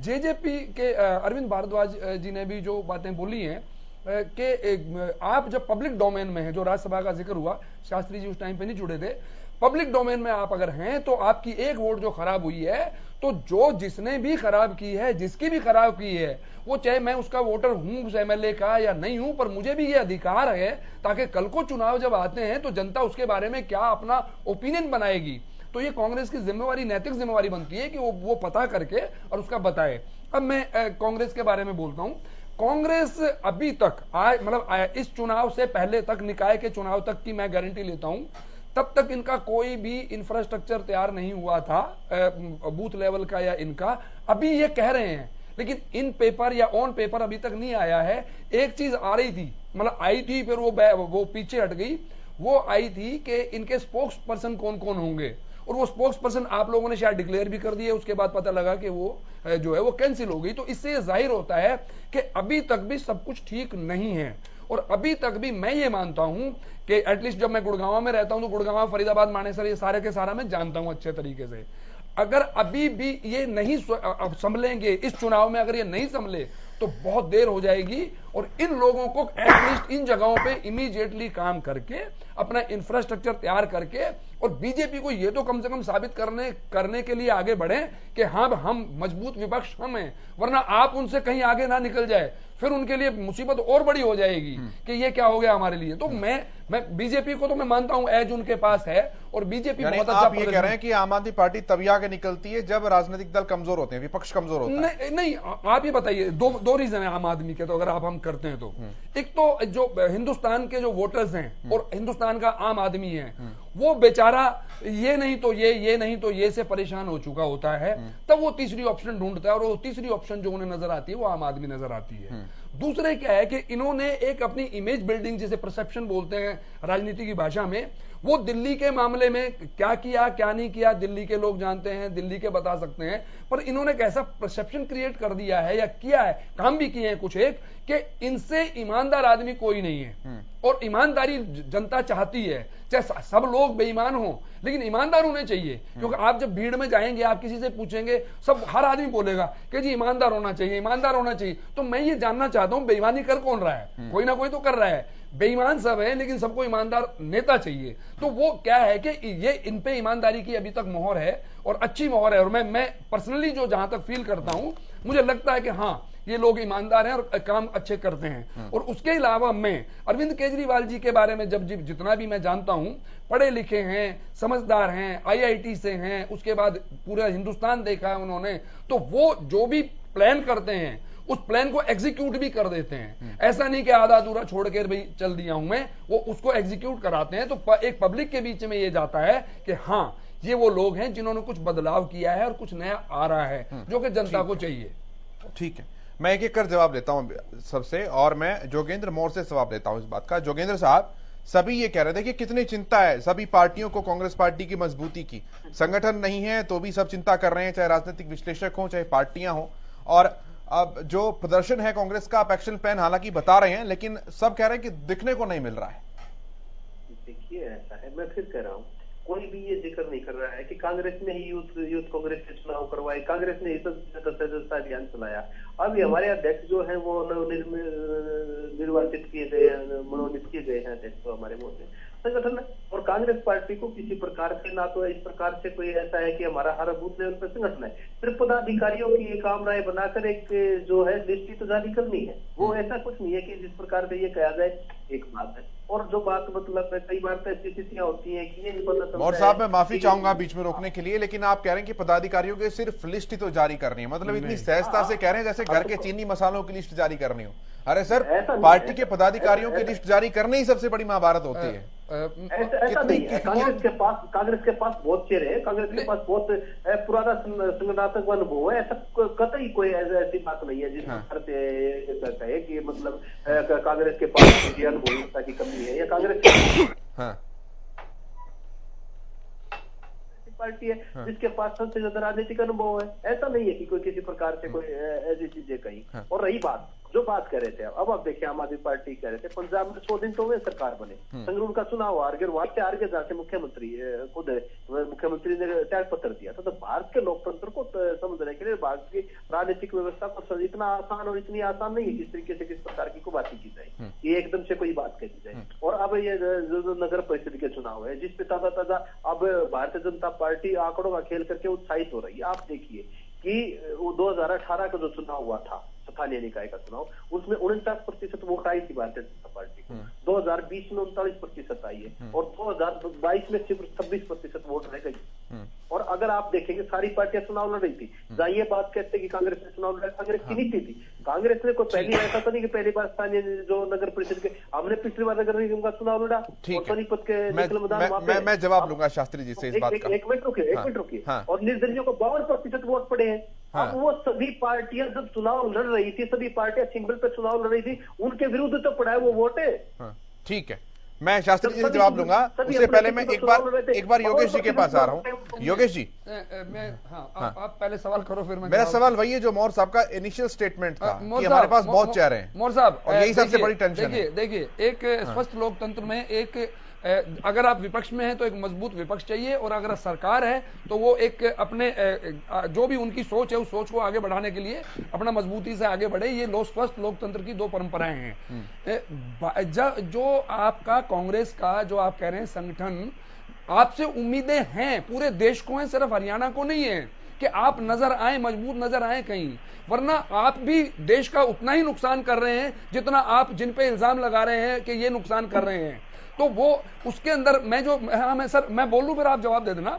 जेजेपी के अरविंद भारद्वाज जी ने भी जो बातें बोली हैं कि आप जब पब्लिक डोमेन में हैं, जो राज्यसभा का जिक्र हुआ, शास्त्री जी उस टाइम पे नहीं जुड़े थे, पब्लिक डोमेन में आप अगर हैं तो आपकी एक वोट जो खराब हुई है, तो जो जिसने भी खराब की है, जिसकी भी खराब की है, वो चाहे मैं उसका वोटर हूं उस एमएलए का या नहीं हूं, पर मुझे भी ये अधिकार है ताकि कल को चुनाव जब आते हैं तो जनता उसके बारे में क्या अपना ओपिनियन बनाएगी। तो ये कांग्रेस की जिम्मेवारी, नैतिक जिम्मेवारी बनती है कि वो पता करके और उसका बताए। अब मैं कांग्रेस के बारे में बोलता हूं। कांग्रेस अभी तक मतलब इस चुनाव से पहले तक, निकाय के चुनाव तक की मैं गारंटी लेता हूं, तब तक इनका कोई भी इंफ्रास्ट्रक्चर तैयार नहीं हुआ था बूथ लेवल का या इनका। अभी ये कह रहे हैं, लेकिन इन पेपर या ऑन पेपर अभी तक नहीं आया है। एक चीज आ रही थी, मतलब आई थी, फिर वो पीछे हट गई। वो आई थी कि इनके स्पोक्स पर्सन कौन कौन होंगे, और वो स्पोक्स पर्सन आप लोगों ने शायद डिक्लेयर भी कर दिए, उसके बाद पता लगा कि वो जो है वो कैंसिल हो गई। तो इससे ये जाहिर होता है कि अभी तक भी सब कुछ ठीक नहीं है। और अभी तक भी मैं ये मानता हूं कि एटलीस्ट जब मैं गुड़गांव में रहता हूं तो गुड़गांव, फरीदाबाद, मानेसर, ये सारे के सारा मैं जानता हूं अच्छे तरीके से। अगर अभी भी ये नहीं संभलेंगे इस चुनाव में, अगर ये नहीं संभले तो बहुत देर हो जाएगी। और इन लोगों को एटलीस्ट इन जगहों पे इमीडिएटली काम करके अपना इंफ्रास्ट्रक्चर तैयार करके, और बीजेपी को ये तो कम से कम साबित करने के लिए आगे बढ़े कि हाँ हम मजबूत विपक्ष हम हैं, वरना आप उनसे कहीं आगे ना निकल जाए, फिर उनके लिए मुसीबत और बड़ी हो जाएगी कि ये क्या हो गया हमारे लिए। तो मैं बीजेपी को तो मैं मानता हूं एज उनके पास है, और बीजेपी बहुत अच्छा। आप ये कह रहे हैं कि आम आदमी पार्टी तभी आगे निकलती है जब राजनीतिक दल कमजोर होते हैं, विपक्ष कमजोर होता है। नहीं, आप ये बताइए, दो रीजन है आम आदमी के, तो अगर आप हम करते हैं तो एक तो जो हिंदुस्तान के जो वोटर्स हैं और हिंदुस्तान का आम आदमी है, वो बेचारा ये नहीं तो ये नहीं तो ये से परेशान हो चुका होता है, तब वो तीसरी ऑप्शन ढूंढता है, और वो तीसरी ऑप्शन जो उन्हें नजर आती है वो आम आदमी नजर आती है। दूसरे क्या है कि इन्होंने एक अपनी इमेज बिल्डिंग, जिसे परसेप्शन बोलते हैं राजनीति की भाषा में, वो दिल्ली के मामले में क्या किया क्या नहीं किया दिल्ली के लोग जानते हैं, दिल्ली के बता सकते हैं, पर इन्होंने कैसा परसेप्शन क्रिएट कर दिया है या किया है, काम भी किए हैं कुछ एक, कि इनसे ईमानदार आदमी कोई नहीं है। और ईमानदारी जनता चाहती है, चाहे सब लोग बेईमान हो लेकिन ईमानदार होने चाहिए। क्योंकि आप जब भीड़ में जाएंगे, आप किसी से पूछेंगे, सब हर आदमी बोलेगा कि जी ईमानदार होना चाहिए, ईमानदार होना चाहिए। तो मैं ये जानना चाहता हूं बेईमानी कर कौन रहा है? कोई ना कोई तो कर रहा है। बेईमान सब है लेकिन सबको ईमानदार नेता चाहिए। तो वो क्या है कि ये इन पे ईमानदारी की अभी तक मोहर है, और अच्छी मोहर है। और मैं पर्सनली जो जहां तक फील करता हूं, मुझे लगता है कि हाँ ये लोग ईमानदार हैं और काम अच्छे करते हैं। और उसके अलावा मैं अरविंद केजरीवाल जी के बारे में जब जितना भी मैं जानता हूं, पढ़े लिखे हैं, समझदार हैं, IIT से हैं, उसके बाद पूरा हिंदुस्तान देखा है उन्होंने, तो वो जो भी प्लान करते हैं उस प्लान को एग्जीक्यूट भी कर देते हैं। ऐसा नहीं कि आधा अधूरा छोड़ के भाई चल दिया हूं मैं, वो उसको एग्जीक्यूट कराते हैं। तो एक पब्लिक के बीच में ये जाता है कि हाँ ये वो लोग हैं जिन्होंने कुछ बदलाव किया है और कुछ नया आ रहा है जो कि जनता को चाहिए। ठीक है, मैं एक एक कर जवाब लेता हूं सबसे, और मैं जोगेंद्र मोर से जवाब लेता हूं इस बात का। जोगेंद्र साहब, सभी ये कह रहे थे कि कितनी चिंता है सभी पार्टियों को कांग्रेस पार्टी की मजबूती की, संगठन नहीं है तो भी सब चिंता कर रहे हैं, चाहे राजनीतिक विश्लेषक हो चाहे पार्टियां हो। और अब जो प्रदर्शन है कांग्रेस का, आप एक्शन प्लान हालांकि बता रहे हैं, लेकिन सब कह रहे हैं कि दिखने को नहीं मिल रहा है। देखिए ऐसा है, मैं फिर कह रहा हूँ, कोई भी ये जिक्र नहीं कर रहा है कि कांग्रेस ने ही यूथ कांग्रेस के चुनाव करवाए, कांग्रेस ने सदस्यता अभियान चलाया। अभी हमारे अध्यक्ष जो है वो निर्वाचित किए गए, मनोनीत किए गए हैं अध्यक्ष तो हमारे मोर्चे संगठन। और कांग्रेस पार्टी को किसी प्रकार से, ना तो इस प्रकार से कोई ऐसा है कि हमारा हर बूथ लेवल पर संगठन है, सिर्फ पदाधिकारियों की एक आम राय बनाकर एक जो है लिस्ट तो जारी करनी है। वो ऐसा कुछ नहीं है कि जिस प्रकार से ये कहा जाए एक बात है, और जो बात मतलब कई बार तो ऐसी स्थितियां होती हैं कि ये नहीं पता चलता। मौर्य साहब, मैं माफी चाहूंगा बीच में रोकने के लिए, लेकिन आप कह रहे हैं कि पदाधिकारियों के सिर्फ लिस्ट ही तो जारी करनी है, मतलब इतनी सहजता से कह रहे हैं जैसे घर के चीनी मसालों की लिस्ट जारी करनी हो। अरे सर, पार्टी के पदाधिकारियों की लिस्ट जारी करना ही सबसे बड़ी महाभारत होती है। ऐसा नहीं है। कांग्रेस के पास बहुत चेहरे हैं, कांग्रेस के पास बहुत पुराना संगठनात्मक अनुभव है। ऐसा कतई कोई ऐसी बात नहीं है जिस प्रकार से कहे कि मतलब कांग्रेस के पास अनुभव की कमी है, या कांग्रेस पार्टी है जिसके पास सबसे ज्यादा राजनीतिक अनुभव है। ऐसा नहीं है कि कोई किसी प्रकार से कोई ऐसी चीजें कही। और रही बात जो बात कर रहे थे, अब आप देखिए आम आदमी पार्टी कह रहे थे पंजाब में 100 दिन तो वे सरकार बने, संगरूर का चुनाव हार गए, वहां से हार गए जहां से मुख्यमंत्री ने त्याग पत्र दिया था। तो भारत के लोकतंत्र को समझने के लिए भारत की राजनीतिक व्यवस्था को इतना आसान और इतनी आसान नहीं है किस तरीके से किस प्रकार की को बात की जाए, ये एकदम से कोई बात कही जाए। और अब ये जो नगर परिषद के चुनाव है जिसपे ताजा अब भारतीय जनता पार्टी आंकड़ों का खेल करके उत्साहित हो रही है। आप देखिए कि 2018 का जो चुनाव हुआ था, स्थानीय निकाय का चुनाव, उसमें 49% वोट आई थी भारतीय जनता पार्टी को। 2020 में 39% आई है, और 2022 में सिर्फ 26% वोट रह गई। और अगर आप देखेंगे सारी पार्टियां चुनाव लड़ रही थी, जहां ये बात कहते कि कांग्रेस ने चुनाव लड़ा, कांग्रेस की नीति थी, कांग्रेस ने कोई पहली ऐसा तो नहीं कि पहली बार स्थानीय जो नगर परिषद के, हमने पिछली बार नगर निगम का चुनाव लड़ा और सोनीपत के मैं जवाब लूंगा शास्त्री जी से इस बात का। एक मिनट रुकिए और निर्दलीयों को 52% वोट पड़े हैं। अब वो सभी पार्टियां जब चुनाव लड़ रही थी, सभी पार्टियां सिंबल पे चुनाव लड़ रही थी, उनके विरुद्ध तो पड़ा है वो वोट है। ठीक है, मैं शास्त्री जी से जवाब लूंगा। उससे पहले मैं एक बार योगेश जी के पास आ रहा हूँ। योगेश जी, आप पहले सवाल करो फिर मैं। मेरा सवाल वही है जो मौर्य साहब का इनिशियल स्टेटमेंट था कि हमारे पास बहुत चेहरे हैं। मौर्य साहब, और यही सबसे बड़ी टेंशन है। देखिए, एक स्वस्थ लोकतंत्र में एक अगर आप विपक्ष में हैं तो एक मजबूत विपक्ष चाहिए, और अगर सरकार है तो वो एक अपने जो भी उनकी सोच है उस सोच को आगे बढ़ाने के लिए अपना मजबूती से आगे बढ़े। ये स्वस्थ लोकतंत्र की दो परंपराएं हैं। जो आपका कांग्रेस का जो आप कह रहे हैं संगठन, आपसे उम्मीदें हैं पूरे देश को हैं, सिर्फ हरियाणा को नहीं है कि आप नजर आए, मजबूत नजर आए कहीं, वरना आप भी देश का उतना ही नुकसान कर रहे हैं जितना आप जिन पे इल्जाम लगा रहे हैं कि ये नुकसान कर रहे हैं। तो वो उसके अंदर मैं बोलूं फिर आप जवाब दे देना।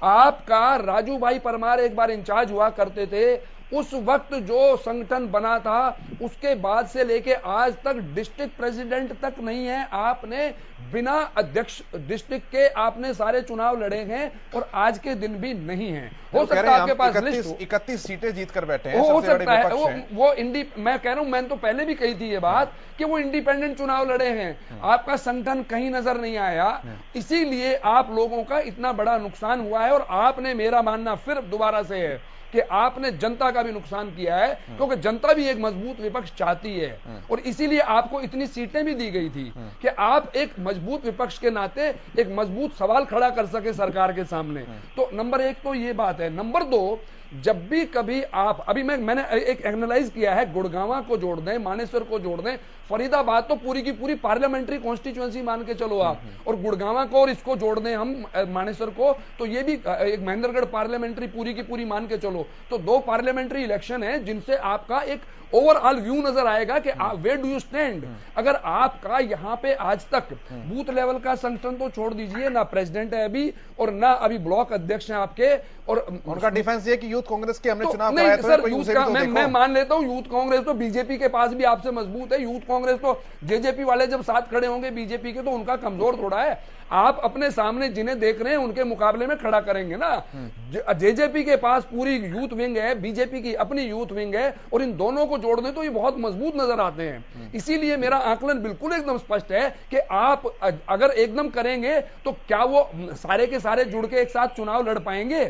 आपका राजू भाई परमार एक बार इंचार्ज हुआ करते थे, उस वक्त जो संगठन बना था उसके बाद से लेके आज तक डिस्ट्रिक्ट प्रेसिडेंट तक नहीं है। आपने बिना अध्यक्ष डिस्ट्रिक्ट के आपने सारे चुनाव लड़े हैं और आज के दिन भी नहीं है। हो सकता है आपके पास 31 सीटें जीत कर बैठे हैं, हो सकता है वो मैं कह रहा हूं, मैंने तो पहले भी कही थी ये बात कि वो इंडिपेंडेंट चुनाव लड़े हैं। आपका संगठन कहीं नजर नहीं आया, इसीलिए आप लोगों का इतना बड़ा नुकसान हुआ है। और आपने, मेरा मानना फिर दोबारा से है कि आपने जनता का भी नुकसान किया है, क्योंकि जनता भी एक मजबूत विपक्ष चाहती है और इसीलिए आपको इतनी सीटें भी दी गई थी कि आप एक मजबूत विपक्ष के नाते एक मजबूत सवाल खड़ा कर सके सरकार के सामने। तो नंबर एक तो ये बात है। नंबर दो, जब भी कभी आप, अभी मैंने एक एनालाइज किया है, गुड़गांव को जोड़ दें, मानेसर को जोड़ दें, फरीदाबाद तो पूरी की पूरी पार्लियामेंट्री कॉन्स्टिट्यूएंसी मान के चलो आप, और गुड़गांव को और इसको जोड़ दें हम मानेसर को, तो ये भी एक महेंद्रगढ़ पार्लियामेंट्री पूरी की पूरी मान के चलो, तो 2 पार्लियामेंट्री इलेक्शन है जिनसे आपका एक ओवरऑल व्यू नजर आएगा कि वेयर डू यू स्टैंड। अगर आपका यहां पे आज तक बूथ लेवल का संगठन तो छोड़ दीजिए, ना प्रेसिडेंट है अभी और ना अभी ब्लॉक अध्यक्ष हैं आपके, और उनका डिफेंस ये कि यूथ कांग्रेस के हमने चुनाव कराया तो सर, यूथ का मैं मान लेता हूं, यूथ कांग्रेस तो बीजेपी के पास भी आपसे मजबूत है। यूथ कांग्रेस तो जेजेपी वाले जब साथ खड़े होंगे बीजेपी के तो उनका कमजोर थोड़ा है। आप अपने सामने जिन्हें देख रहे हैं उनके मुकाबले में खड़ा करेंगे ना। जेजेपी के पास पूरी यूथ विंग है, बीजेपी की अपनी यूथ विंग है, और इन दोनों को जोड़ दें तो ये बहुत मजबूत नजर आते हैं। इसीलिए मेरा आकलन बिल्कुल एकदम स्पष्ट है कि आप अगर एकदम करेंगे तो क्या वो सारे के सारे जुड़ के एक साथ चुनाव लड़ पाएंगे,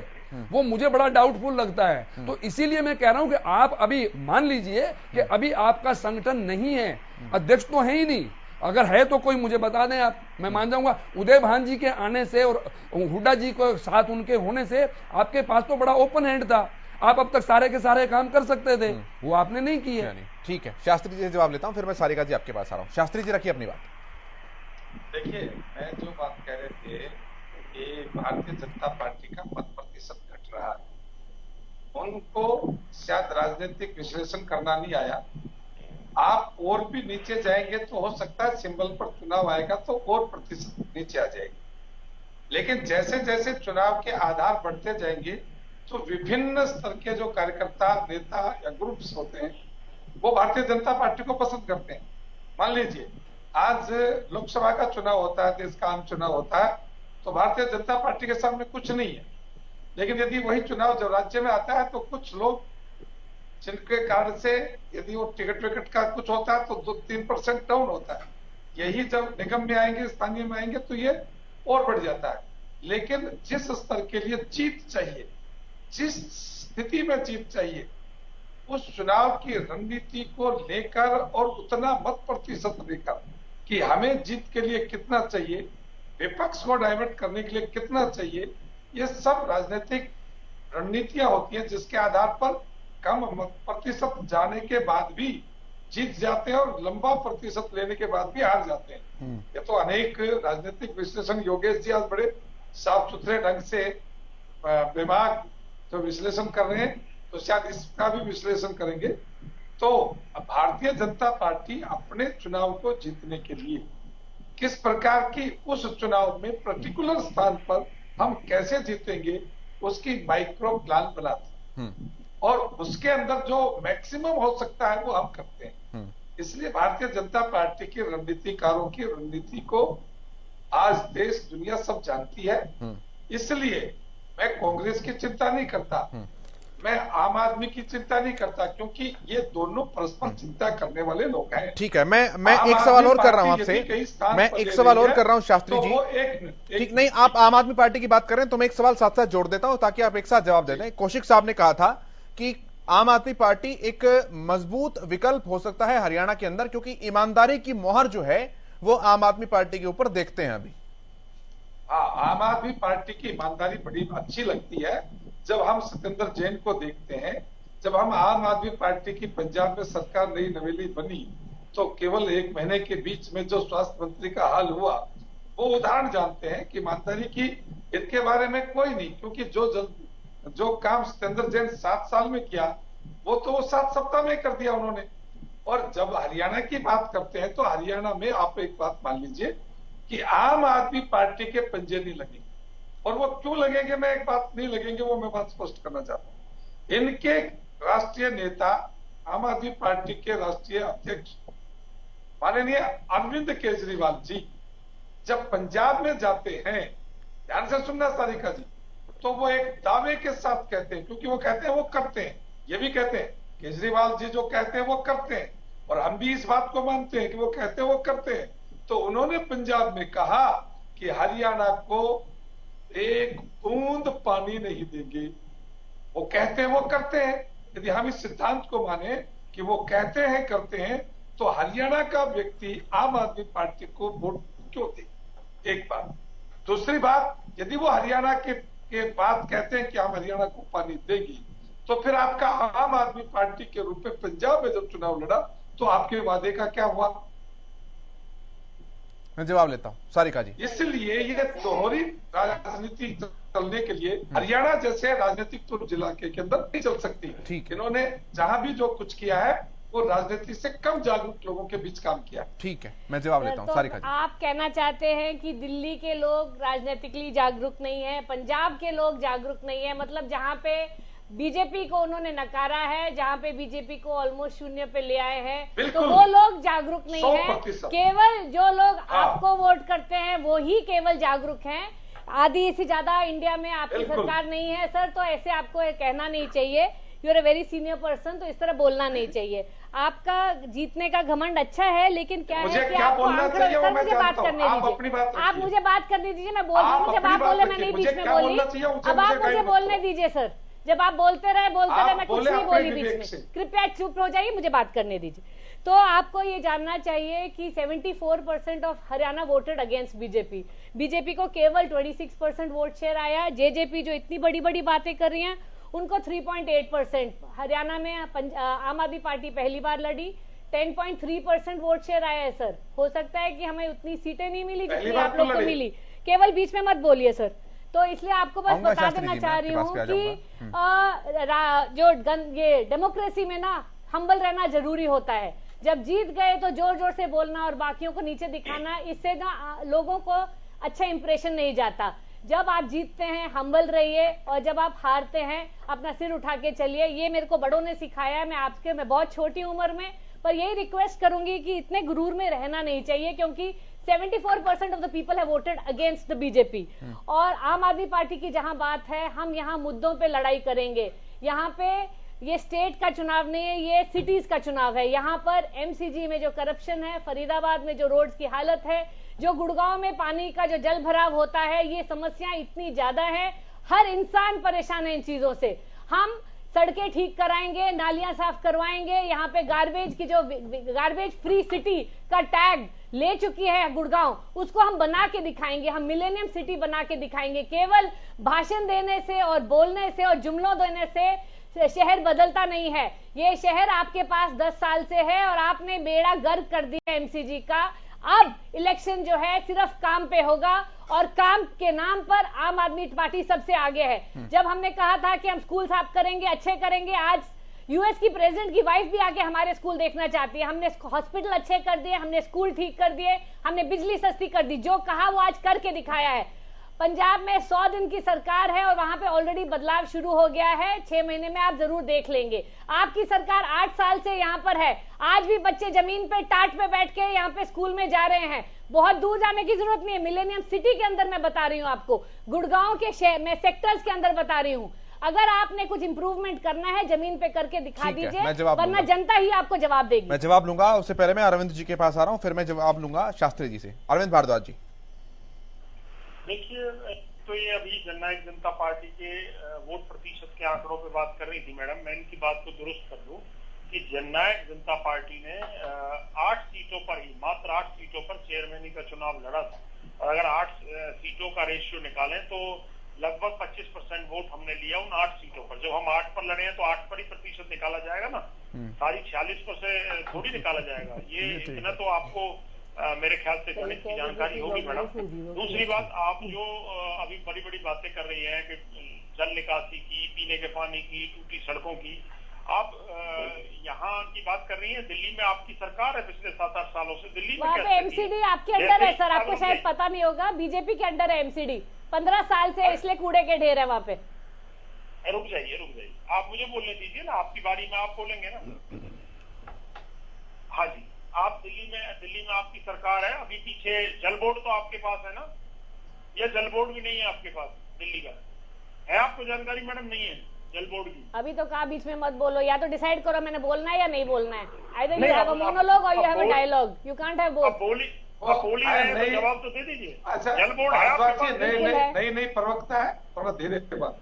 वो मुझे बड़ा डाउटफुल लगता है। तो इसीलिए मैं कह रहा हूं कि आप अभी मान लीजिए कि अभी आपका संगठन नहीं है, अध्यक्ष तो है ही नहीं, अगर है तो कोई मुझे बता दें आप, मैं मान जाऊंगा। उदय भान जी के आने से और हुड्डा जी को साथ उनके होने से आपके पास तो बड़ा ओपन हैंड था, आप अब तक सारे के सारे काम कर सकते थे, वो आपने नहीं किए। ठीक है, शास्त्री जी से जवाब लेता हूं, फिर मैं सारिका जी आपके पास आ रहा हूं। शास्त्री जी रखिए अपनी बात। देखिए, मैं जो बात कह रहे थे कि भारतीय जनता पार्टी का मत प्रतिशत घट रहा है, उनको शायद राजनीतिक विश्लेषण करना नहीं आया। आप और भी नीचे जाएंगे तो हो सकता है सिंबल पर चुनाव आएगा तो और प्रतिशत नीचे आ जाएगी, लेकिन जैसे जैसे चुनाव के आधार बढ़ते जाएंगे तो विभिन्न स्तर के जो कार्यकर्ता, नेता या ग्रुप्स होते हैं वो भारतीय जनता पार्टी को पसंद करते हैं। मान लीजिए आज लोकसभा का चुनाव होता है, देश का आम चुनाव होता है, तो भारतीय जनता पार्टी के सामने कुछ नहीं है, लेकिन यदि वही चुनाव जब राज्य में आता है तो कुछ लोग जिनके कारण से यदि वो टिकट विकट का कुछ होता है तो 2-3% डाउन होता है। यही जब निगम में आएंगे, स्थानीय में आएंगे तो ये और बढ़ जाता है। लेकिन जिस स्तर के लिए जीत चाहिए, जिस स्थिति में जीत चाहिए, उस चुनाव की रणनीति को लेकर और उतना मत प्रतिशत लेकर कि हमें जीत के लिए कितना चाहिए, विपक्ष को डाइवर्ट करने के लिए कितना चाहिए, ये सब राजनीतिक रणनीतियां होती हैं जिसके आधार पर कम मत प्रतिशत जाने के बाद भी जीत जाते हैं और लंबा प्रतिशत लेने के बाद भी हार जाते हैं। ये तो अनेक राजनीतिक विश्लेषण, योगेश जी आज बड़े साफ सुथरे ढंग से विभाग जो विश्लेषण कर रहे हैं तो शायद इसका भी विश्लेषण करेंगे। तो भारतीय जनता पार्टी अपने चुनाव को जीतने के लिए किस प्रकार की उस चुनाव में पर्टिकुलर स्थान पर हम कैसे जीतेंगे उसकी माइक्रो प्लान बनाते हैं। और उसके अंदर जो मैक्सिमम हो सकता है वो हम करते हैं। इसलिए भारतीय जनता पार्टी के रणनीतिकारों की रणनीति को आज देश दुनिया सब जानती है। इसलिए मैं कांग्रेस की चिंता नहीं करता, मैं आम आदमी की चिंता नहीं करता, क्योंकि ये दोनों परस्पर चिंता करने वाले लोग हैं। ठीक है, मैं एक सवाल और कर रहा हूं आपसे, मैं एक सवाल और कर रहा हूं शास्त्री जी। ठीक नहीं, आप आम आदमी पार्टी की बात कर रहे हैं तो मैं एक सवाल साथ साथ जोड़ देता हूं ताकि आप एक साथ जवाब दे दें। कौशिक साहब ने कहा था कि आम आदमी पार्टी एक मजबूत विकल्प हो सकता है हरियाणा के अंदर, क्योंकि ईमानदारी की मोहर जो है वो आम आदमी पार्टी के ऊपर देखते हैं अभी। आम आदमी पार्टी की ईमानदारी बड़ी अच्छी लगती है जब हम सत्येंद्र जैन को देखते हैं। जब हम आम आदमी पार्टी की पंजाब में सरकार नई नवेली बनी तो केवल 1 महीने के बीच में जो स्वास्थ्य मंत्री का हाल हुआ वो उदाहरण जानते हैं कि ईमानदारी की इनके बारे में कोई नहीं, क्योंकि जो काम सत्येंद्र जैन 7 साल में किया वो तो 7 सप्ताह में कर दिया उन्होंने। और जब हरियाणा की बात करते हैं तो हरियाणा में आप एक बात मान लीजिए कि आम आदमी पार्टी के पंजे नहीं लगेंगे। और वो क्यों लगेंगे, मैं एक बात नहीं लगेंगे वो मैं बात स्पष्ट करना चाहता हूं। इनके राष्ट्रीय नेता आम आदमी पार्टी के राष्ट्रीय अध्यक्ष माननीय अरविंद केजरीवाल जी जब पंजाब में जाते हैं, ध्यान से सुनना सारिका जी, तो वो एक दावे के साथ कहते हैं, क्योंकि वो कहते हैं वो करते हैं, ये भी कहते हैं केजरीवाल जी जो कहते हैं वो करते हैं, और हम भी इस बात को मानते हैं कि वो कहते हैं वो करते हैं। तो उन्होंने पंजाब में कहा कि हरियाणा को एक बूंद पानी नहीं देंगे। वो कहते हैं वो करते हैं। यदि हम इस सिद्धांत को माने कि वो कहते हैं करते हैं तो हरियाणा का व्यक्ति आम आदमी पार्टी को वोट क्यों दे? एक बात। दूसरी बात, यदि वो हरियाणा के बात कहते हैं कि हम हरियाणा को पानी देगी, तो फिर आपका आम आदमी पार्टी के रूप में पंजाब में जब चुनाव लड़ा तो आपके वादे का क्या हुआ? मैं जवाब लेता हूं सारिका जी। इसलिए ये दोहरी राजनीति चलने के लिए हरियाणा जैसे राजनीतिक जिला के अंदर नहीं चल सकती। ठीक, इन्होंने जहां भी जो कुछ किया है वो राजनीति से कम जागरूक लोगों के बीच काम किया। ठीक है, मैं जवाब लेता हूं सारिका जी। आप कहना चाहते हैं कि दिल्ली के लोग राजनीतिकली जागरूक नहीं है, पंजाब के लोग जागरूक नहीं है, मतलब जहां पे बीजेपी को उन्होंने नकारा है, जहां पे बीजेपी को ऑलमोस्ट 0 पे ले आए हैं, तो वो लोग जागरूक नहीं है। केवल जो लोग आपको वोट करते हैं वो ही केवल जागरूक हैं। आधी से ज्यादा इंडिया में आपकी सरकार नहीं है सर, तो ऐसे आपको कहना नहीं चाहिए। You are a very senior person, तो इस तरह बोलना नहीं चाहिए। आपका जीतने का घमंड अच्छा है, लेकिन क्या है कि आपको सर मुझे बात करने दीजिए, आप मुझे बात करने दीजिए, मैं बोल रही हूँ। जब आप बोले मैं नहीं बीच में बोली, अब आप मुझे बोलने दीजिए सर। जब आप बोलते रहे मैं कुछ नहीं बोली बीच में, कृपया चुप हो जाइए, मुझे बात करने दीजिए। तो आपको ये जानना चाहिए कि 74% of Haryana voted against BJP. BJP को केवल 26% वोट शेयर आया। जेजेपी जो इतनी बड़ी बड़ी बातें कर रही हैं उनको 3.8%। हरियाणा में आम आदमी पार्टी पहली बार लड़ी, 10.3% वोट शेयर आया है सर। हो सकता है कि हमें उतनी सीटें नहीं मिली जितनी आप लोग को मिली। केवल बीच में मत बोलिए सर। तो इसलिए आपको बस बता देना चाह रही हूँ कि ये डेमोक्रेसी में ना हम्बल रहना जरूरी होता है। जब जीत गए तो जोर जोर से बोलना और बाकियों को नीचे दिखाना, इससे ना लोगों को अच्छा इंप्रेशन नहीं जाता। जब आप जीतते हैं हम्बल रहिए, और जब आप हारते हैं अपना सिर उठा के चलिए। ये मेरे को बड़ों ने सिखाया है। मैं बहुत छोटी उम्र में, पर यही रिक्वेस्ट करूंगी कि इतने गुरूर में रहना नहीं चाहिए, क्योंकि 74% of the people have voted against the BJP. और आम आदमी पार्टी की जहां बात है, हम यहाँ मुद्दों पे लड़ाई करेंगे। यहाँ पे ये स्टेट का चुनाव नहीं है, ये सिटीज का चुनाव है। यहाँ पर एमसीजी में जो करप्शन है, फरीदाबाद में जो रोड्स की हालत है, जो गुड़गांव में पानी का जो जल भराव होता है, ये समस्या इतनी ज्यादा है, हर इंसान परेशान है इन चीजों से। हम सड़कें ठीक कराएंगे, नालियां साफ करवाएंगे। यहाँ पे गार्बेज की जो गार्बेज फ्री सिटी का टैग ले चुकी है गुड़गांव, उसको हम बना के दिखाएंगे। हम मिलेनियम सिटी बना के दिखाएंगे। केवल भाषण देने से और बोलने से और जुमलों देने से शहर बदलता नहीं है। ये शहर आपके पास 10 साल से है और आपने बेड़ा गर्क कर दिया एमसीजी का। अब इलेक्शन जो है सिर्फ काम पे होगा, और काम के नाम पर आम आदमी पार्टी सबसे आगे है। जब हमने कहा था कि हम स्कूल साफ करेंगे, अच्छे करेंगे, आज यूएस की प्रेसिडेंट की वाइफ भी आके हमारे स्कूल देखना चाहती है। हमने हॉस्पिटल अच्छे कर दिए, हमने स्कूल ठीक कर दिए, हमने बिजली सस्ती कर दी। जो कहा वो आज करके दिखाया है। पंजाब में 100 दिन की सरकार है और वहां पे ऑलरेडी बदलाव शुरू हो गया है। 6 महीने में आप जरूर देख लेंगे। आपकी सरकार 8 साल से यहाँ पर है, आज भी बच्चे जमीन पे टाट पे बैठ के यहाँ पे स्कूल में जा रहे हैं। बहुत दूर जाने की जरूरत नहीं है, मिलेनियम सिटी के अंदर मैं बता रही हूँ आपको, गुड़गांव के मैं सेक्टर्स के अंदर बता रही हूँ। अगर आपने कुछ इंप्रूवमेंट करना है जमीन पे करके दिखा दीजिए, वरना जनता ही आपको जवाब देगी। मैं जवाब लूंगा, उससे पहले मैं अरविंद जी के पास आ रहा हूं, फिर मैं जवाब लूंगा शास्त्री जी से। अरविंद भारद्वाज जी। देखिए, तो ये अभी जननायक जनता पार्टी के वोट प्रतिशत के आंकड़ों पे बात कर रही थी मैडम, मैं इनकी बात को दुरुस्त कर दूं कि जननायक जनता पार्टी ने 8 सीटों पर ही, मात्र 8 सीटों पर चेयरमैन का चुनाव लड़ा था। और अगर 8 सीटों का रेशियो निकालें तो लगभग 25% वोट हमने लिया उन 8 सीटों पर। जब हम 8 पर लड़े हैं तो 8 पर ही प्रतिशत निकाला जाएगा ना, सारी 46 पर से थोड़ी निकाला जाएगा। ये इतना तो आपको मेरे ख्याल से गणित की जानकारी होगी मैडम। दूसरी बात, आप जो अभी बड़ी बड़ी बातें कर रही हैं कि जल निकासी की, पीने के पानी की, टूटी सड़कों की, आप यहाँ की बात कर रही हैं। दिल्ली में आपकी सरकार है पिछले 7-8 सालों से, दिल्ली में क्या एमसीडी आपके अंडर है सर, आपको शायद पता नहीं होगा, बीजेपी के अंडर है एमसीडी। 15 साल से, इसलिए कूड़े के ढेर है वहाँ पे। रुक जाइए, आप मुझे बोलने दीजिए ना, आपकी बारी में आप बोलेंगे ना। हाँ जी, आप दिल्ली में आपकी सरकार है, अभी पीछे जल बोर्ड तो आपके पास है ना, या जल बोर्ड भी नहीं है आपके पास दिल्ली का? है आपको जानकारी मैडम? नहीं है जल बोर्ड की। अभी तो कहा बीच में मत बोलो, या तो डिसाइड करो मैंने बोलना है या नहीं बोलना है। Either you have a monologue और you have a dialogue, you can't have both. बोली है तो जवाब तो दे दीजिए। अच्छा, जल बोर्ड है आपके पास? नहीं प्रवक्ता है, थोड़ा धीरे के बाद।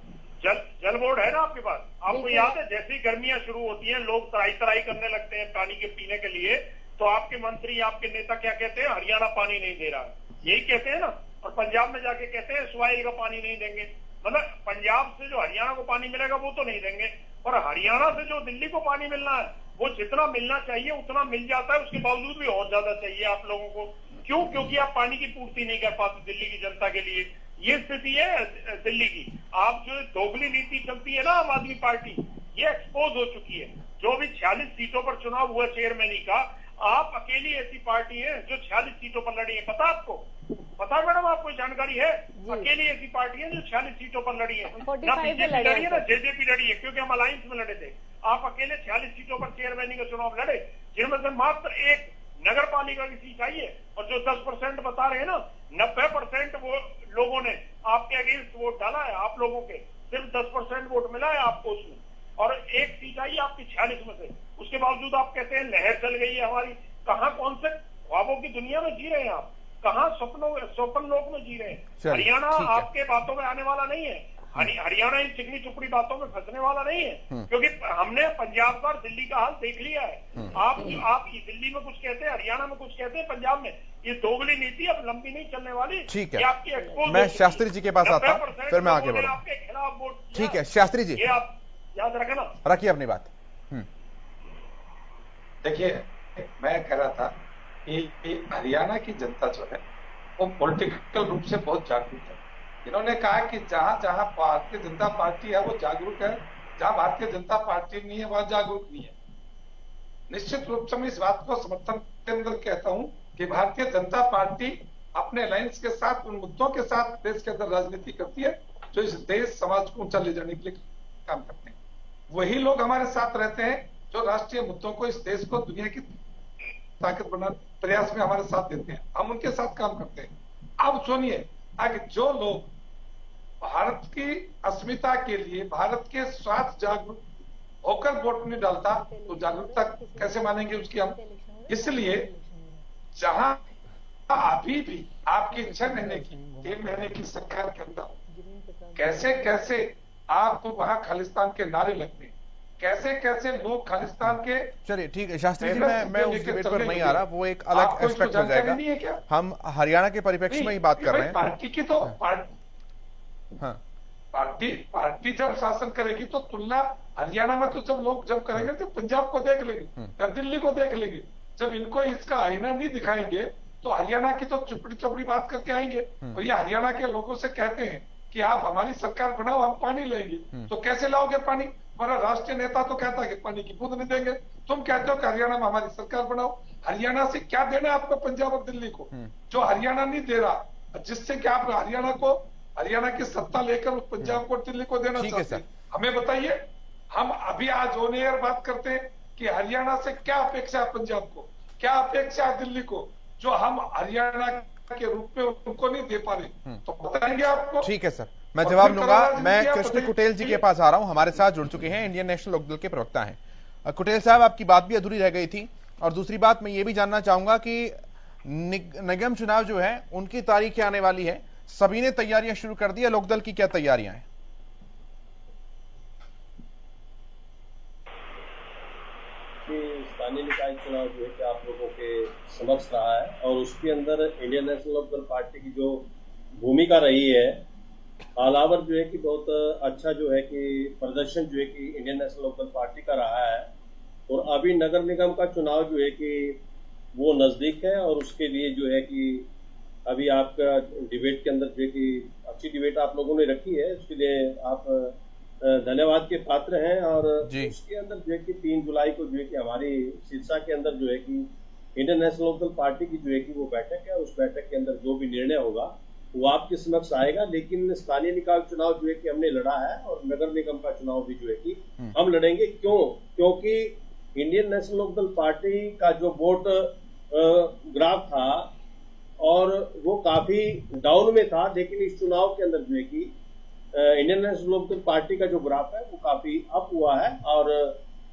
जल बोर्ड है ना आपके पास? आपको याद है जैसे ही गर्मियां शुरू होती हैं, लोग तराई करने लगते हैं पानी के पीने के लिए, तो आपके मंत्री, आपके नेता क्या कहते हैं? हरियाणा पानी नहीं दे रहा है, यही कहते हैं ना। और पंजाब में जाके कहते हैं स्वाइल का पानी नहीं देंगे। मतलब पंजाब से जो हरियाणा को पानी मिलेगा वो तो नहीं देंगे, और हरियाणा से जो दिल्ली को पानी मिलना है वो जितना मिलना चाहिए उतना मिल जाता है, उसके बावजूद भी और ज्यादा चाहिए आप लोगों को। क्यों? क्योंकि आप पानी की पूर्ति नहीं कर पाते दिल्ली की जनता के लिए। ये स्थिति है दिल्ली की। आप जो दोगली नीति चलती है ना आम आदमी पार्टी, ये एक्सपोज हो चुकी है। जो भी 46 सीटों पर चुनाव हुआ चेयरमैनी का, आप अकेली ऐसी पार्टी है जो 46 सीटों पर लड़ी है। पता आपको? पता मैडम, आपको जानकारी है? अकेली ऐसी पार्टी है जो 46 सीटों पर लड़ी है। ना बीजेपी लड़ी है ना जेजेपी लड़ी है, क्योंकि हम अलायंस में लड़े थे। आप अकेले 46 सीटों पर चेयरमैनी का चुनाव लड़े, जिनमें से मात्र एक नगर पालिका की सीट आई है। और जो 10% बता रहे हैं ना, 90% वो लोगों ने आपके अगेंस्ट वोट डाला है। आप लोगों के सिर्फ 10% वोट मिला है आपको उसमें, और एक सीट आई आपकी 46 में से। उसके बावजूद आप कहते हैं लहर चल गई है हमारी। कहाँ, कौन से ख्वाबों की दुनिया में जी रहे हैं आप? कहाँ स्वप्न लोक में जी रहे हैं? हरियाणा आपके बातों में आने वाला नहीं है। हरियाणा इन चिकनी चुपड़ी बातों में फंसने वाला नहीं है, क्योंकि हमने पंजाब का और दिल्ली का हाल देख लिया है। आप दिल्ली में कुछ कहते हैं, हरियाणा में कुछ कहते हैं, पंजाब में। ये दोगली नीति अब लंबी नहीं चलने वाली। ठीक है, आपकी एक्सपोज। मैं शास्त्री जी के पास आता हूँ, फिर मैं आगे बढ़ूँ। आपके खिलाफ वोट। ठीक है शास्त्री जी, ये आप याद रखना, रखिए अपनी बात। देखिए, मैं कह रहा था कि हरियाणा की जनता जो है वो पॉलिटिकल रूप से बहुत जागरूक है। इन्होंने कहा कि जहां जहां भारतीय जनता पार्टी है वो जागरूक है, जहां भारतीय जनता पार्टी नहीं है वहां जागरूक नहीं है। निश्चित रूप से मैं इस बात को समर्थन के अंदर कहता हूं कि भारतीय जनता पार्टी अपने अलायंस के साथ, उन मुद्दों के साथ देश के अंदर राजनीति करती है जो इस देश समाज को ऊंचा ले जाने के लिए काम करते हैं। वही लोग हमारे साथ रहते हैं जो राष्ट्रीय मुद्दों को, इस देश को दुनिया की ताकत बनाने प्रयास में हमारे साथ देते हैं। हम उनके साथ काम करते हैं। अब सुनिए, आगे जो लोग भारत की अस्मिता के लिए, भारत के स्वार्थ जागरूक होकर वोट नहीं डालता, तो जागरूकता कैसे मानेंगे उसकी हम? इसलिए जहां अभी भी आपकी इच्छा रहने की 3 महीने की सरकार के अंदर कैसे कैसे आपको वहां खालिस्तान के नारे लगते, कैसे कैसे लोग खालिस्तान के। चलिए ठीक है शास्त्री जी, मैं उस डिबेट पर नहीं आ रहा, वो एक अलग एस्पेक्ट हो जाएगा। हम हरियाणा के परिप्रेक्ष्य में ही बात कर रहे हैं। पार्टी की तो पार्टी जब शासन करेगी तो तुलना हरियाणा में तो जब करेंगे तो पंजाब को देख लेंगे या दिल्ली को देख लेंगे। जब इनको इसका आईना नहीं दिखाएंगे तो हरियाणा की तो चुपड़ी चुपड़ी बात करके आएंगे। और ये हरियाणा के लोगों से कहते हैं कि आप हमारी सरकार बनाओ, हम पानी लेंगे। तो कैसे लाओगे पानी? हमारा राष्ट्रीय नेता तो कहता है कि पानी की बूंद नहीं देंगे। तुम कहते हो कि हरियाणा में हमारी सरकार बनाओ। हरियाणा से क्या देना है आपको पंजाब और दिल्ली को, जो हरियाणा नहीं दे रहा, जिससे कि आप हरियाणा की सत्ता लेकर पंजाब को दिल्ली को देना चाहते हैं। हमें बताइए, हम अभी आज ऑन एयर बात करते हैं कि हरियाणा से क्या अपेक्षा है पंजाब को, क्या अपेक्षा है दिल्ली को, जो हम हरियाणा के रूप में उनको नहीं दे पा रहे, तो बताएंगे आपको। ठीक है सर, मैं जवाब लूंगा। मैं कृष्ण कुटेल जी के पास आ रहा हूं, हमारे साथ जुड़ चुके हैं, इंडियन नेशनल लोकदल के प्रवक्ता हैं। कुटेल साहब, आपकी बात भी अधूरी रह गई थी, और दूसरी बात मैं ये भी जानना चाहूंगा कि निगम चुनाव जो है उनकी तारीख क्या आने वाली है? सभी ने तैयारियां शुरू कर दी है, लोकदल की क्या तैयारियां हैं? स्थानीय निकाय चुनाव जो है कि आप लोगों के समक्ष रहा है, और उसके अंदर इंडियन नेशनल लोकदल पार्टी की जो भूमिका रही है, आलावर जो है कि बहुत अच्छा जो है कि प्रदर्शन जो है कि इंडियन नेशनल लोकदल पार्टी का रहा है। और अभी नगर निगम का चुनाव जो है कि वो नजदीक है, और उसके लिए जो है कि अभी आपका डिबेट के अंदर जो है कि अच्छी डिबेट आप लोगों ने रखी है, उसके लिए आप धन्यवाद के पात्र हैं। और उसके अंदर जो है कि 3 जुलाई को जो है कि हमारी सिरसा के अंदर जो है कि इंडियन नेशनल लोकदल पार्टी की जो है कि वो बैठक है, उस बैठक के अंदर जो भी निर्णय होगा वो आपके समक्ष आएगा। लेकिन स्थानीय निकाय चुनाव जो है कि हमने लड़ा है, और नगर निगम का चुनाव भी जो है कि हम लड़ेंगे। क्योंकि इंडियन नेशनल लोकदल पार्टी का जो वोट ग्राफ था और वो काफी डाउन में था, लेकिन इस चुनाव के अंदर जो है कि इंडियन नेशनल लोकदल पार्टी का जो ग्राफ है वो काफी अप हुआ है। और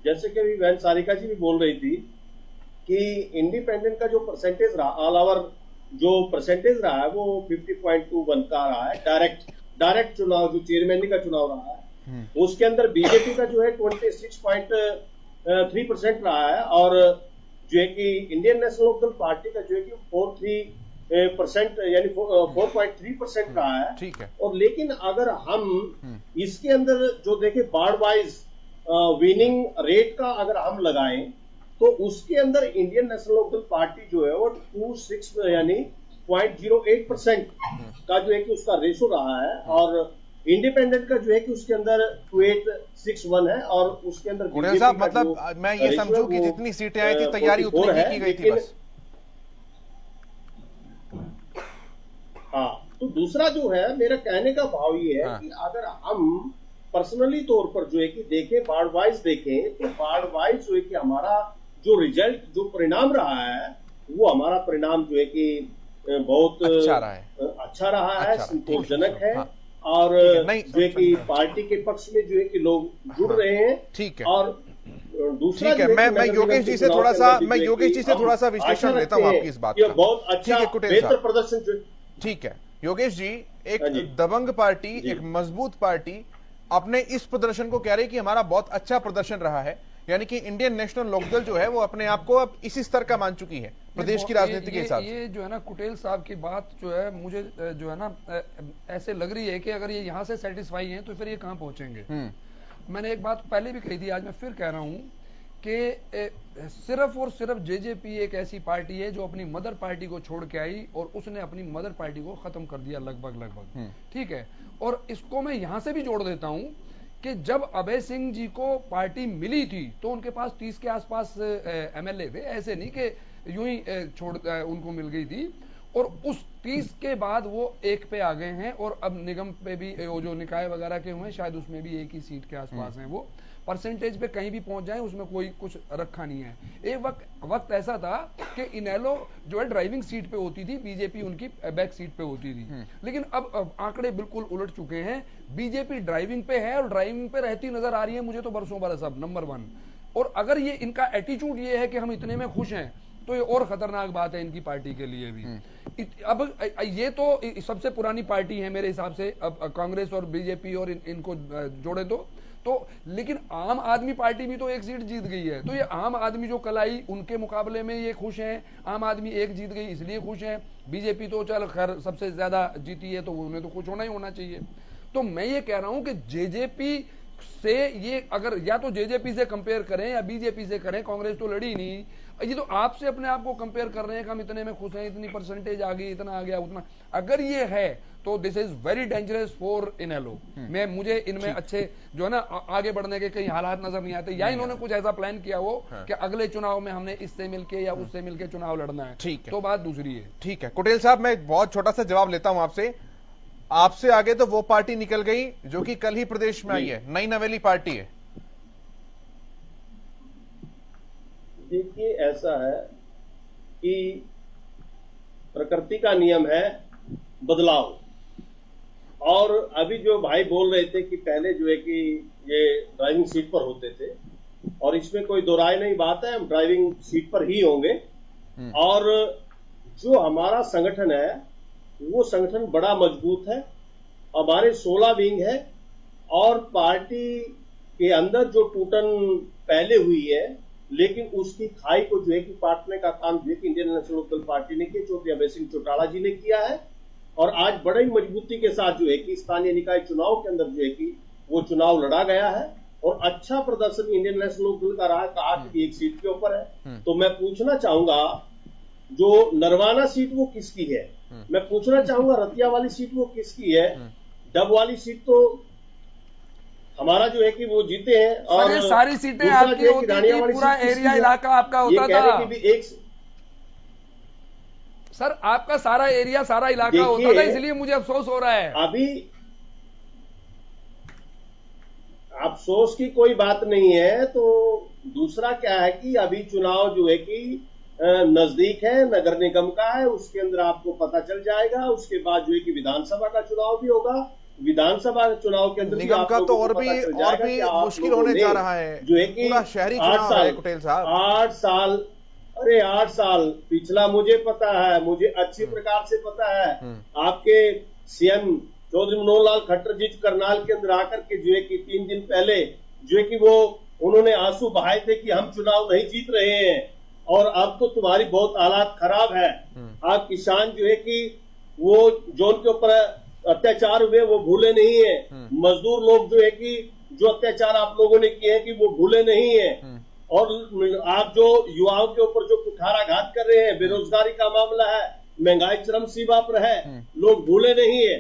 जैसे कि बहन सारिका जी भी बोल रही थी कि इंडिपेंडेंट का जो परसेंटेज रहा, ऑल ओवर जो परसेंटेज रहा है वो 50.21 का रहा है। डायरेक्ट चुनाव जो चेयरमैन का चुनाव रहा है, उसके अंदर बीजेपी का जो है 26.3% रहा है, और जो है कि इंडियन नेशनल लोकदल पार्टी का जो है कि 4.3% यानी 4.3% रहा है। ठीक है। और लेकिन अगर हम इसके अंदर जो देखें बार्ड वाइज विनिंग रेट का अगर हम लगाएं, तो उसके अंदर इंडियन नेशनल लोकदल पार्टी जो है वो 26 यानी 0.08% का जो है कि उसका रेशो रहा है, और इंडिपेंडेंट का जो है कि उसके अंदर 2861 है, और उसके अंदर कुटेल साहब, मतलब मैं ये समझूं कि जितनी सीटें आई थी तैयारी उतनी की गई थी बस। हाँ, तो दूसरा जो है मेरा कहने का भाव ये है कि अगर हम पर्सनली तौर पर जो है कि देखें, वार्ड वाइज देखें, तो वार्ड वाइज जो है कि हमारा जो रिजल्ट जो परिणाम रहा है वो हमारा परिणाम जो है कि बहुत अच्छा रहा है, संतोषजनक है। और जो है कि पार्टी के पक्ष में जो है कि लोग जुड़ रहे हैं। ठीक है। और दूसरा ठीक है, मैं योगेश जी से थोड़ा सा विश्लेषण लेता हूं आपकी इस बात का। बहुत अच्छा बेहतर प्रदर्शन। ठीक है योगेश जी, एक दबंग पार्टी, एक मजबूत पार्टी अपने इस प्रदर्शन को कह रही कि हमारा बहुत अच्छा प्रदर्शन रहा है, यानी कि इंडियन नेशनल लोकदल जो है वो अपने आप को अब इसी स्तर का मान चुकी है प्रदेश की राजनीति के हिसाब से। ये जो है ना कुटेल साहब की बात जो है, मुझे जो है ना ऐसे लग रही है कि अगर ये यहाँ से सेटिस्फाई हैं तो फिर ये कहाँ पहुंचेंगे। मैंने एक बात पहले भी कही थी, आज मैं फिर कह रहा हूँ कि सिर्फ और सिर्फ जेजेपी एक ऐसी पार्टी है जो अपनी मदर पार्टी को छोड़ के आई, और उसने अपनी मदर पार्टी को खत्म कर दिया लगभग। ठीक है, और इसको मैं यहां से भी जोड़ देता हूं कि जब अभय सिंह जी को पार्टी मिली थी तो उनके पास 30 के आसपास एमएलए थे, ऐसे नहीं कि यूं ही छोड़ उनको मिल गई थी। और उस 30 के बाद वो 1 पे आ गए हैं, और अब निगम पे भी वो जो निकाय वगैरह के हुए हैं शायद उसमें भी 1 ही सीट के आसपास हैं। वो परसेंटेज पे कहीं भी पहुंच जाए उसमें कोई कुछ रखा नहीं है। एक वक्त ऐसा था कि इनेलो जो है ड्राइविंग सीट पे होती थी, बीजेपी उनकी बैक सीट पे होती थी। लेकिन अब आंकड़े बिल्कुल उलट चुके हैं, बीजेपी ड्राइविंग पे है और ड्राइविंग पे रहती नजर आ रही है मुझे तो बरसों बरस अब नंबर 1। और अगर ये इनका एटीट्यूड ये है कि हम इतने में खुश हैं, तो ये और खतरनाक बात है इनकी पार्टी के लिए भी। अब ये तो सबसे पुरानी पार्टी है मेरे हिसाब से, अब कांग्रेस और बीजेपी और इनको जोड़े तो लेकिन आम आदमी पार्टी भी तो 1 सीट जीत गई है। तो ये आम आदमी जो कल आई उनके मुकाबले में ये खुश हैं, आम आदमी 1 जीत गई इसलिए खुश हैं। बीजेपी तो चल खैर सबसे ज्यादा जीती है तो उन्हें तो खुश होना ही होना चाहिए। तो मैं ये कह रहा हूं कि जेजेपी से ये अगर या तो जेजेपी से कंपेयर करें या बीजेपी से करें, कांग्रेस तो लड़ी नहीं, ये तो आपसे अपने आप को कंपेयर कर रहे हैं कि हम इतने में खुश हैं, इतनी परसेंटेज आ गई, इतना आ गया, उतना। अगर ये है तो this is very dangerous for INLD. मुझे इनमें अच्छे जो है ना आगे बढ़ने के कई हालात नजर नहीं आते, या इन्होंने कुछ ऐसा प्लान किया हो कि अगले चुनाव में हमने इससे मिलके या उससे मिलके चुनाव लड़ना है। ठीक है, तो बात दूसरी है। ठीक है कुटेल साहब, मैं एक बहुत छोटा सा जवाब लेता हूं आपसे। आपसे आगे तो वो पार्टी निकल गई जो कि कल ही प्रदेश में आई है, नई नवेली पार्टी है। देखिए, ऐसा है कि प्रकृति का नियम है बदलाव। और अभी जो भाई बोल रहे थे कि पहले जो है कि ये ड्राइविंग सीट पर होते थे, और इसमें कोई दो राय नहीं बात है, हम ड्राइविंग सीट पर ही होंगे। और जो हमारा संगठन है वो संगठन बड़ा मजबूत है। हमारे 16 विंग है, और पार्टी के अंदर जो टूटन पहले हुई है, लेकिन उसकी खाई को जो है कि पाटने का काम जो है कि इंडियन नेशनल लोकदल पार्टी ने किया, चौधरी अभय सिंह चौटाला जी ने किया है। और आज बड़ी मजबूती के साथ जो है कि स्थानीय निकाय चुनाव के अंदर जो है कि वो चुनाव लड़ा गया है, और अच्छा प्रदर्शन इंडियन नेशनल लोकदल का रहा है। 8 की एक सीट के ऊपर है। तो मैं पूछना चाहूंगा, जो नरवाना सीट वो किसकी है? मैं पूछना चाहूंगा, रतिया वाली सीट वो किसकी है? डब वाली सीट तो हमारा जो है कि वो जीते हैं। और ये सारी सीटें आपकी होती थी, पूरा एरिया इलाका आपका होता था। सर आपका सारा एरिया सारा इलाका होता था, इसलिए मुझे अफसोस हो रहा है। अभी अफसोस की कोई बात नहीं है। तो दूसरा क्या है कि अभी चुनाव जो है कि नजदीक है, नगर निगम का है, उसके अंदर आपको पता चल जाएगा। उसके बाद जो है कि विधानसभा का चुनाव भी होगा। विधानसभा चुनाव के अंदर निगम का तो और भी मुश्किल होने जा रहा है, जो है कि पूरा शहरी चुनाव है कुटेल साहब। 8 साल, अरे 8 साल पिछला मुझे पता है, मुझे अच्छी प्रकार से पता है। आपके सीएम चौधरी मनोहर लाल खट्टर जी करनाल के अंदर आकर के जो है कि 3 दिन पहले जो है कि वो उन्होंने आंसू बहाए थे कि हम चुनाव नहीं जीत रहे हैं, और अब तो तुम्हारी बहुत हालात खराब है। आप किसान जो है कि वो जो उनके ऊपर अत्याचार हुए वो भूले नहीं है। मजदूर लोग जो है कि जो अत्याचार आप लोगों ने किए हैं कि वो भूले नहीं है। और आप जो युवाओं के ऊपर जो कुठाराघात कर रहे हैं, बेरोजगारी का मामला है, महंगाई चरम सीमा पर है, लोग भूले नहीं है।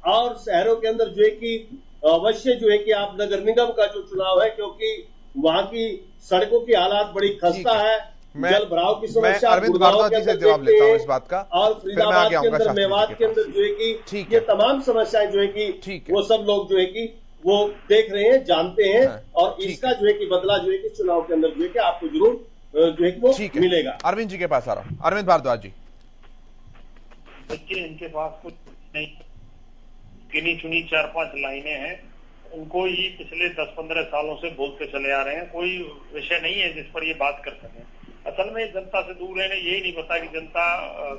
और शहरों के अंदर जो है कि अवश्य जो है कि आप नगर निगम का जो चुनाव है, क्योंकि वहां की सड़कों की हालात बड़ी खस्ता है, जल भराव की समस्या, अरविंद भारद्वाज जी से जवाब लेता हूं इस बात का, और फरीदाबाद के अंदर, मेवात के अंदर जो है कि ये तमाम समस्याएं जो है कि वो सब लोग जो है कि वो देख रहे हैं, जानते हैं। और इसका जो है कि बदला जो है कि चुनाव के अंदर जो है कि आपको जरूर जो है कि वो मिलेगा। अरविंद जी के पास आ रहा हूं। अरविंद भारद्वाज जी, देखिए इनके पास कुछ नहीं, गिनी चुनी 4-5 लाइनें हैं, उनको ही पिछले 10-15 सालों से बोलते चले आ रहे हैं। कोई विषय नहीं है जिस पर ये बात कर सकें। असल में जनता से दूर रहने, यही नहीं पता कि जनता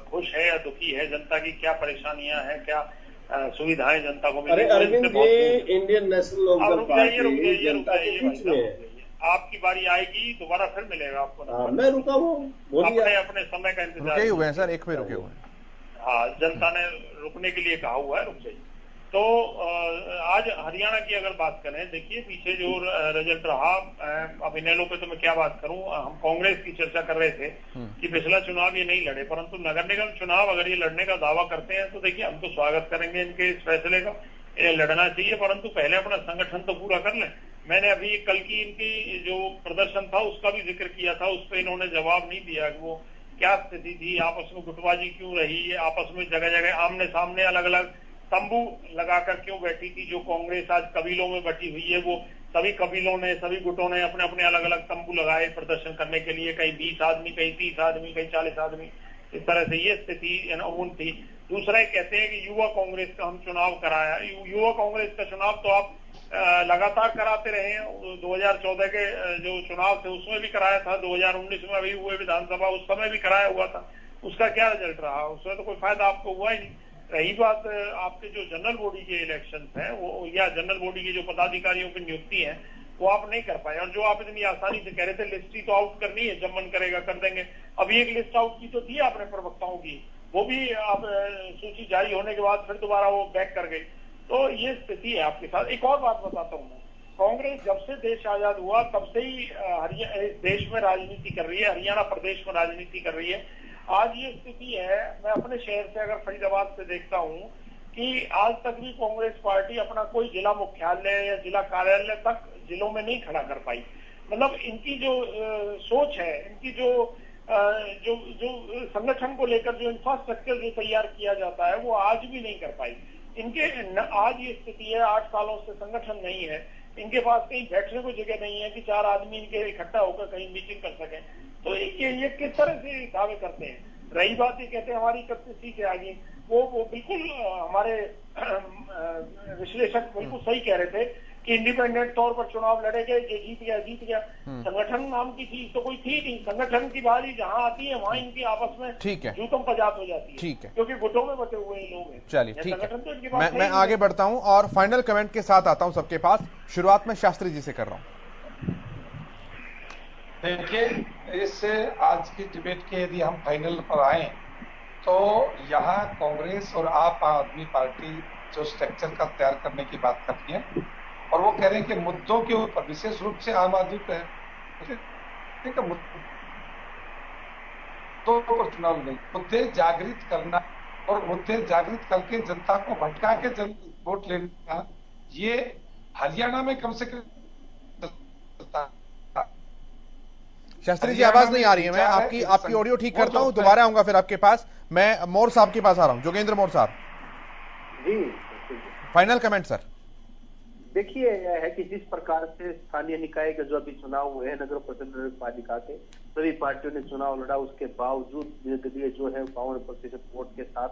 खुश है या दुखी है, जनता की क्या परेशानियां हैं, क्या सुविधाएं जनता को मिली। Arvind ji, Indian national Lokdal party जनता के बीच में है। आपकी बारी आएगी, दोबारा फिर मिलेगा आपको। मैं रुका हूँ, अपने समय का इंतजार रुके हुए हैं सर, एक पे रुके हुए हैं। हाँ, जनता ने रुकने के लिए कहा हुआ है, रुक जाइए। तो आज हरियाणा की अगर बात करें, देखिए पीछे जो रिजल्ट रहा, अब इनेलो पे तो मैं क्या बात करूं, हम कांग्रेस की चर्चा कर रहे थे कि पिछला चुनाव ये नहीं लड़े, परंतु नगर निगम चुनाव अगर ये लड़ने का दावा करते हैं तो देखिए हम तो स्वागत करेंगे इनके इस फैसले का। लड़ना चाहिए, परंतु पहले अपना संगठन तो पूरा कर लें। मैंने अभी कल की इनकी जो प्रदर्शन था उसका भी जिक्र किया था, उस पर इन्होंने जवाब नहीं दिया कि वो क्या स्थिति थी, आपस में गुटबाजी क्यों रही, आपस में जगह जगह आमने सामने अलग अलग तंबू लगाकर क्यों बैठी थी। जो कांग्रेस आज कबीलों में बटी हुई है, वो सभी कबीलों ने, सभी गुटों ने अपने अपने अलग अलग तंबू लगाए प्रदर्शन करने के लिए, कहीं 20 आदमी, कहीं 30 आदमी, कहीं 40 आदमी, इस तरह से ये स्थिति अमून थी। दूसरा ये कहते हैं कि युवा कांग्रेस का हम चुनाव कराया। युवा कांग्रेस का चुनाव तो आप लगातार कराते रहे हैं। 2014 के जो चुनाव थे उसमें भी कराया था, 2019 में अभी हुए विधानसभा उस समय भी कराया हुआ था। उसका क्या रिजल्ट रहा? उसमें तो कोई फायदा आपको हुआ ही नहीं। रही बात आपके जो जनरल बॉडी के इलेक्शन हैं वो, या जनरल बॉडी के जो पदाधिकारियों की नियुक्ति है, वो आप नहीं कर पाए। और जो आप इतनी आसानी से कह रहे थे लिस्ट ही तो आउट करनी है, जब मन करेगा कर देंगे, अभी एक लिस्ट आउट की तो थी आपने प्रवक्ताओं की, वो भी आप सूची जारी होने के बाद फिर दोबारा वो बैक कर गई। तो ये स्थिति है आपके साथ। एक और बात बताता हूँ मैं, कांग्रेस जब से देश आजाद हुआ तब से ही देश में राजनीति कर रही है, हरियाणा प्रदेश में राजनीति कर रही है। आज ये स्थिति है, मैं अपने शहर से अगर फरीदाबाद से देखता हूँ कि आज तक भी कांग्रेस पार्टी अपना कोई जिला मुख्यालय या जिला कार्यालय तक जिलों में नहीं खड़ा कर पाई। मतलब इनकी जो सोच है, इनकी जो संगठन को लेकर जो इंफ्रास्ट्रक्चर जो तैयार किया जाता है वो आज भी नहीं कर पाई। इनके आज ये स्थिति है, 8 सालों से संगठन नहीं है, इनके पास कहीं बैठने को जगह नहीं है कि 4 आदमी इनके इकट्ठा होकर कहीं मीटिंग कर सकें। तो ये किस तरह से दावे करते हैं। रही बात ये कहते हैं हमारी 31 सीटें आ गई, वो बिल्कुल हमारे विश्लेषक बिल्कुल सही कह रहे थे कि इंडिपेंडेंट तौर पर चुनाव लड़े गए, ये जीत गया। संगठन नाम की चीज तो कोई थी नहीं। संगठन की बारी जहां आती है वहां इनकी आपस में जूतों पजात हो जाती है। ठीक है, क्योंकि गुटों में बटे हुए लोग हैं। चलिए ठीक है, तो मैं आगे बढ़ता हूं और फाइनल कमेंट के साथ आता हूं सबके पास। शुरुआत में शास्त्री जी से कर रहा हूं। देखिए, इस आज की डिबेट के यदि हम फाइनल पर आए तो यहाँ कांग्रेस और आप आदमी पार्टी जो स्ट्रक्चर का तैयार करने की बात करती है और वो कह रहे हैं कि मुद्दों के ऊपर, विशेष रूप से आम आदमी पर मुद्दों पर चुनाव नहीं, मुद्दे जागृत करना और मुद्दे जागृत करके जनता को भटका के वोट लेना, ये हरियाणा में कम से कम। शास्त्री जी आवाज नहीं आ रही है, मैं आपकी ऑडियो ठीक करता हूं, दोबारा आऊंगा फिर आपके पास। मैं मोर साहब के पास आ रहा हूं, जोगेंद्र मोर साहब जी, फाइनल कमेंट सर। देखिए, यह है कि जिस प्रकार से स्थानीय निकाय के जो अभी चुनाव हुए हैं, नगर परिषद नगर पालिका के सभी पार्टियों ने चुनाव लड़ा, उसके बावजूद निर्दलीय जो है 52% वोट के साथ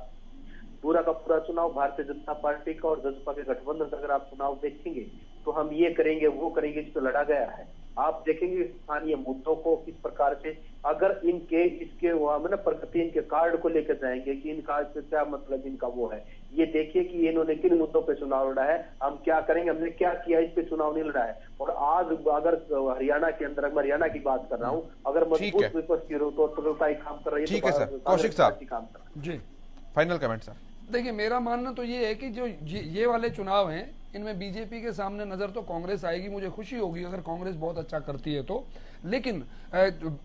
पूरा का पूरा चुनाव भारतीय जनता पार्टी का और जसपा के गठबंधन का अगर आप चुनाव देखेंगे तो हम ये करेंगे वो करेंगे इस पर लड़ा गया है। आप देखेंगे स्थानीय मुद्दों को किस प्रकार से, अगर इसके वहां में ना प्रगति इनके कार्ड को लेकर जाएंगे कि इनका क्या मतलब इनका वो है, ये देखिए कि इन्होंने किन मुद्दों पे चुनाव लड़ा है, हम क्या करेंगे, हमने क्या किया, इस पे चुनाव नहीं लड़ा है। और आज अगर हरियाणा के अंदर, हरियाणा की बात कर रहा हूँ, अगर मजबूत विपक्ष की तो काम कर रही है। ठीक है सर, कौशिक साहब जी फाइनल कमेंट सर। देखिए, मेरा मानना तो ये है कि जो ये वाले चुनाव हैं, इनमें बीजेपी के सामने नजर तो कांग्रेस आएगी। मुझे खुशी होगी अगर कांग्रेस बहुत अच्छा करती है तो, लेकिन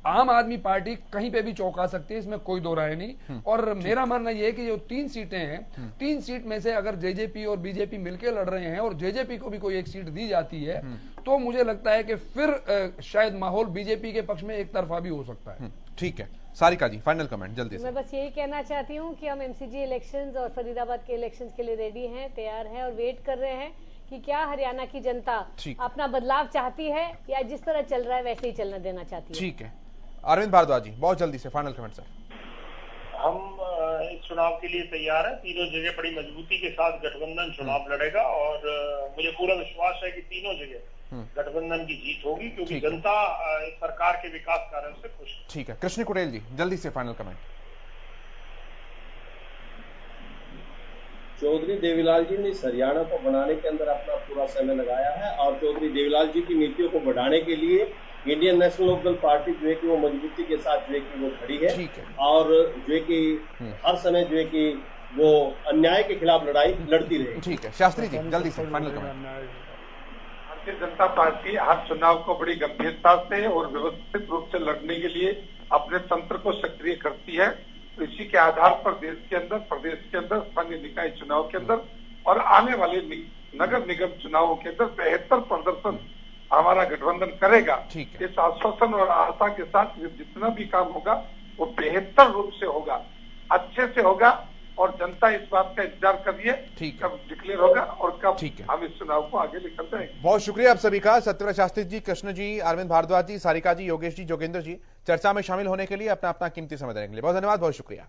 आम आदमी पार्टी कहीं पे भी चौंका सकती है, इसमें कोई दो राय नहीं। और मेरा मानना यह है कि जो 3 सीटें हैं, 3 सीट में से अगर जेजेपी और बीजेपी मिलकर लड़ रहे हैं और जेजेपी को भी कोई एक सीट दी जाती है तो मुझे लगता है कि फिर शायद माहौल बीजेपी के पक्ष में एक तरफा भी हो सकता है। ठीक है, सारिका जी फाइनल कमेंट जल्दी से। मैं बस यही कहना चाहती हूँ कि हम एमसीजी इलेक्शंस और फरीदाबाद के इलेक्शंस के लिए रेडी हैं, तैयार हैं और वेट कर रहे हैं कि क्या हरियाणा की जनता अपना बदलाव चाहती है या जिस तरह चल रहा है वैसे ही चलना देना चाहती है। ठीक है, अरविंद भारद्वाज जी बहुत जल्दी से फाइनल कमेंट सर। हम इस चुनाव के लिए तैयार हैं, तीनों जगह बड़ी मजबूती के साथ गठबंधन चुनाव लड़ेगा और मुझे पूरा विश्वास है कि तीनों जगह गठबंधन की जीत होगी, क्योंकि जनता इस सरकार के विकास कार्यों से खुश है। ठीक है, कृष्ण कुटेल जी जल्दी से फाइनल कमेंट। चौधरी देवीलाल जी ने इस हरियाणा को बनाने के अंदर अपना पूरा समय लगाया है और चौधरी देवीलाल जी की नीतियों को बढ़ाने के लिए इंडियन नेशनल लोकदल पार्टी जो है कि वो मजबूती के साथ जो है कि वो खड़ी है और जो है कि हर समय जो है कि वो अन्याय के खिलाफ लड़ाई लड़ती रहे। ठीक है, शास्त्री जी जल्दी से final comment. Bharatiya Janata party हर चुनाव को बड़ी गंभीरता से और व्यवस्थित रूप से लड़ने के लिए अपने तंत्र को सक्रिय करती है। तो इसी के आधार पर देश के अंदर, प्रदेश के अंदर, स्थानीय निकाय चुनाव के अंदर और आने वाले नगर निगम चुनावों के अंदर बेहतर प्रदर्शन हमारा गठबंधन करेगा। इस आश्वासन और आशा के साथ जितना भी काम होगा वो बेहतर रूप से होगा, अच्छे से होगा और जनता इस बात का इंतजार कर रही है कब डिक्लेयर होगा और कब हम इस चुनाव को आगे लेकर जाएंगे। बहुत शुक्रिया आप सभी का, सत्यव्रत शास्त्री जी, कृष्ण जी, अरविंद भारद्वाज जी, सारिका जी, योगेश जी, जोगेंद्र जी, चर्चा में शामिल होने के लिए, अपना कीमती समय देने के लिए बहुत धन्यवाद, बहुत शुक्रिया।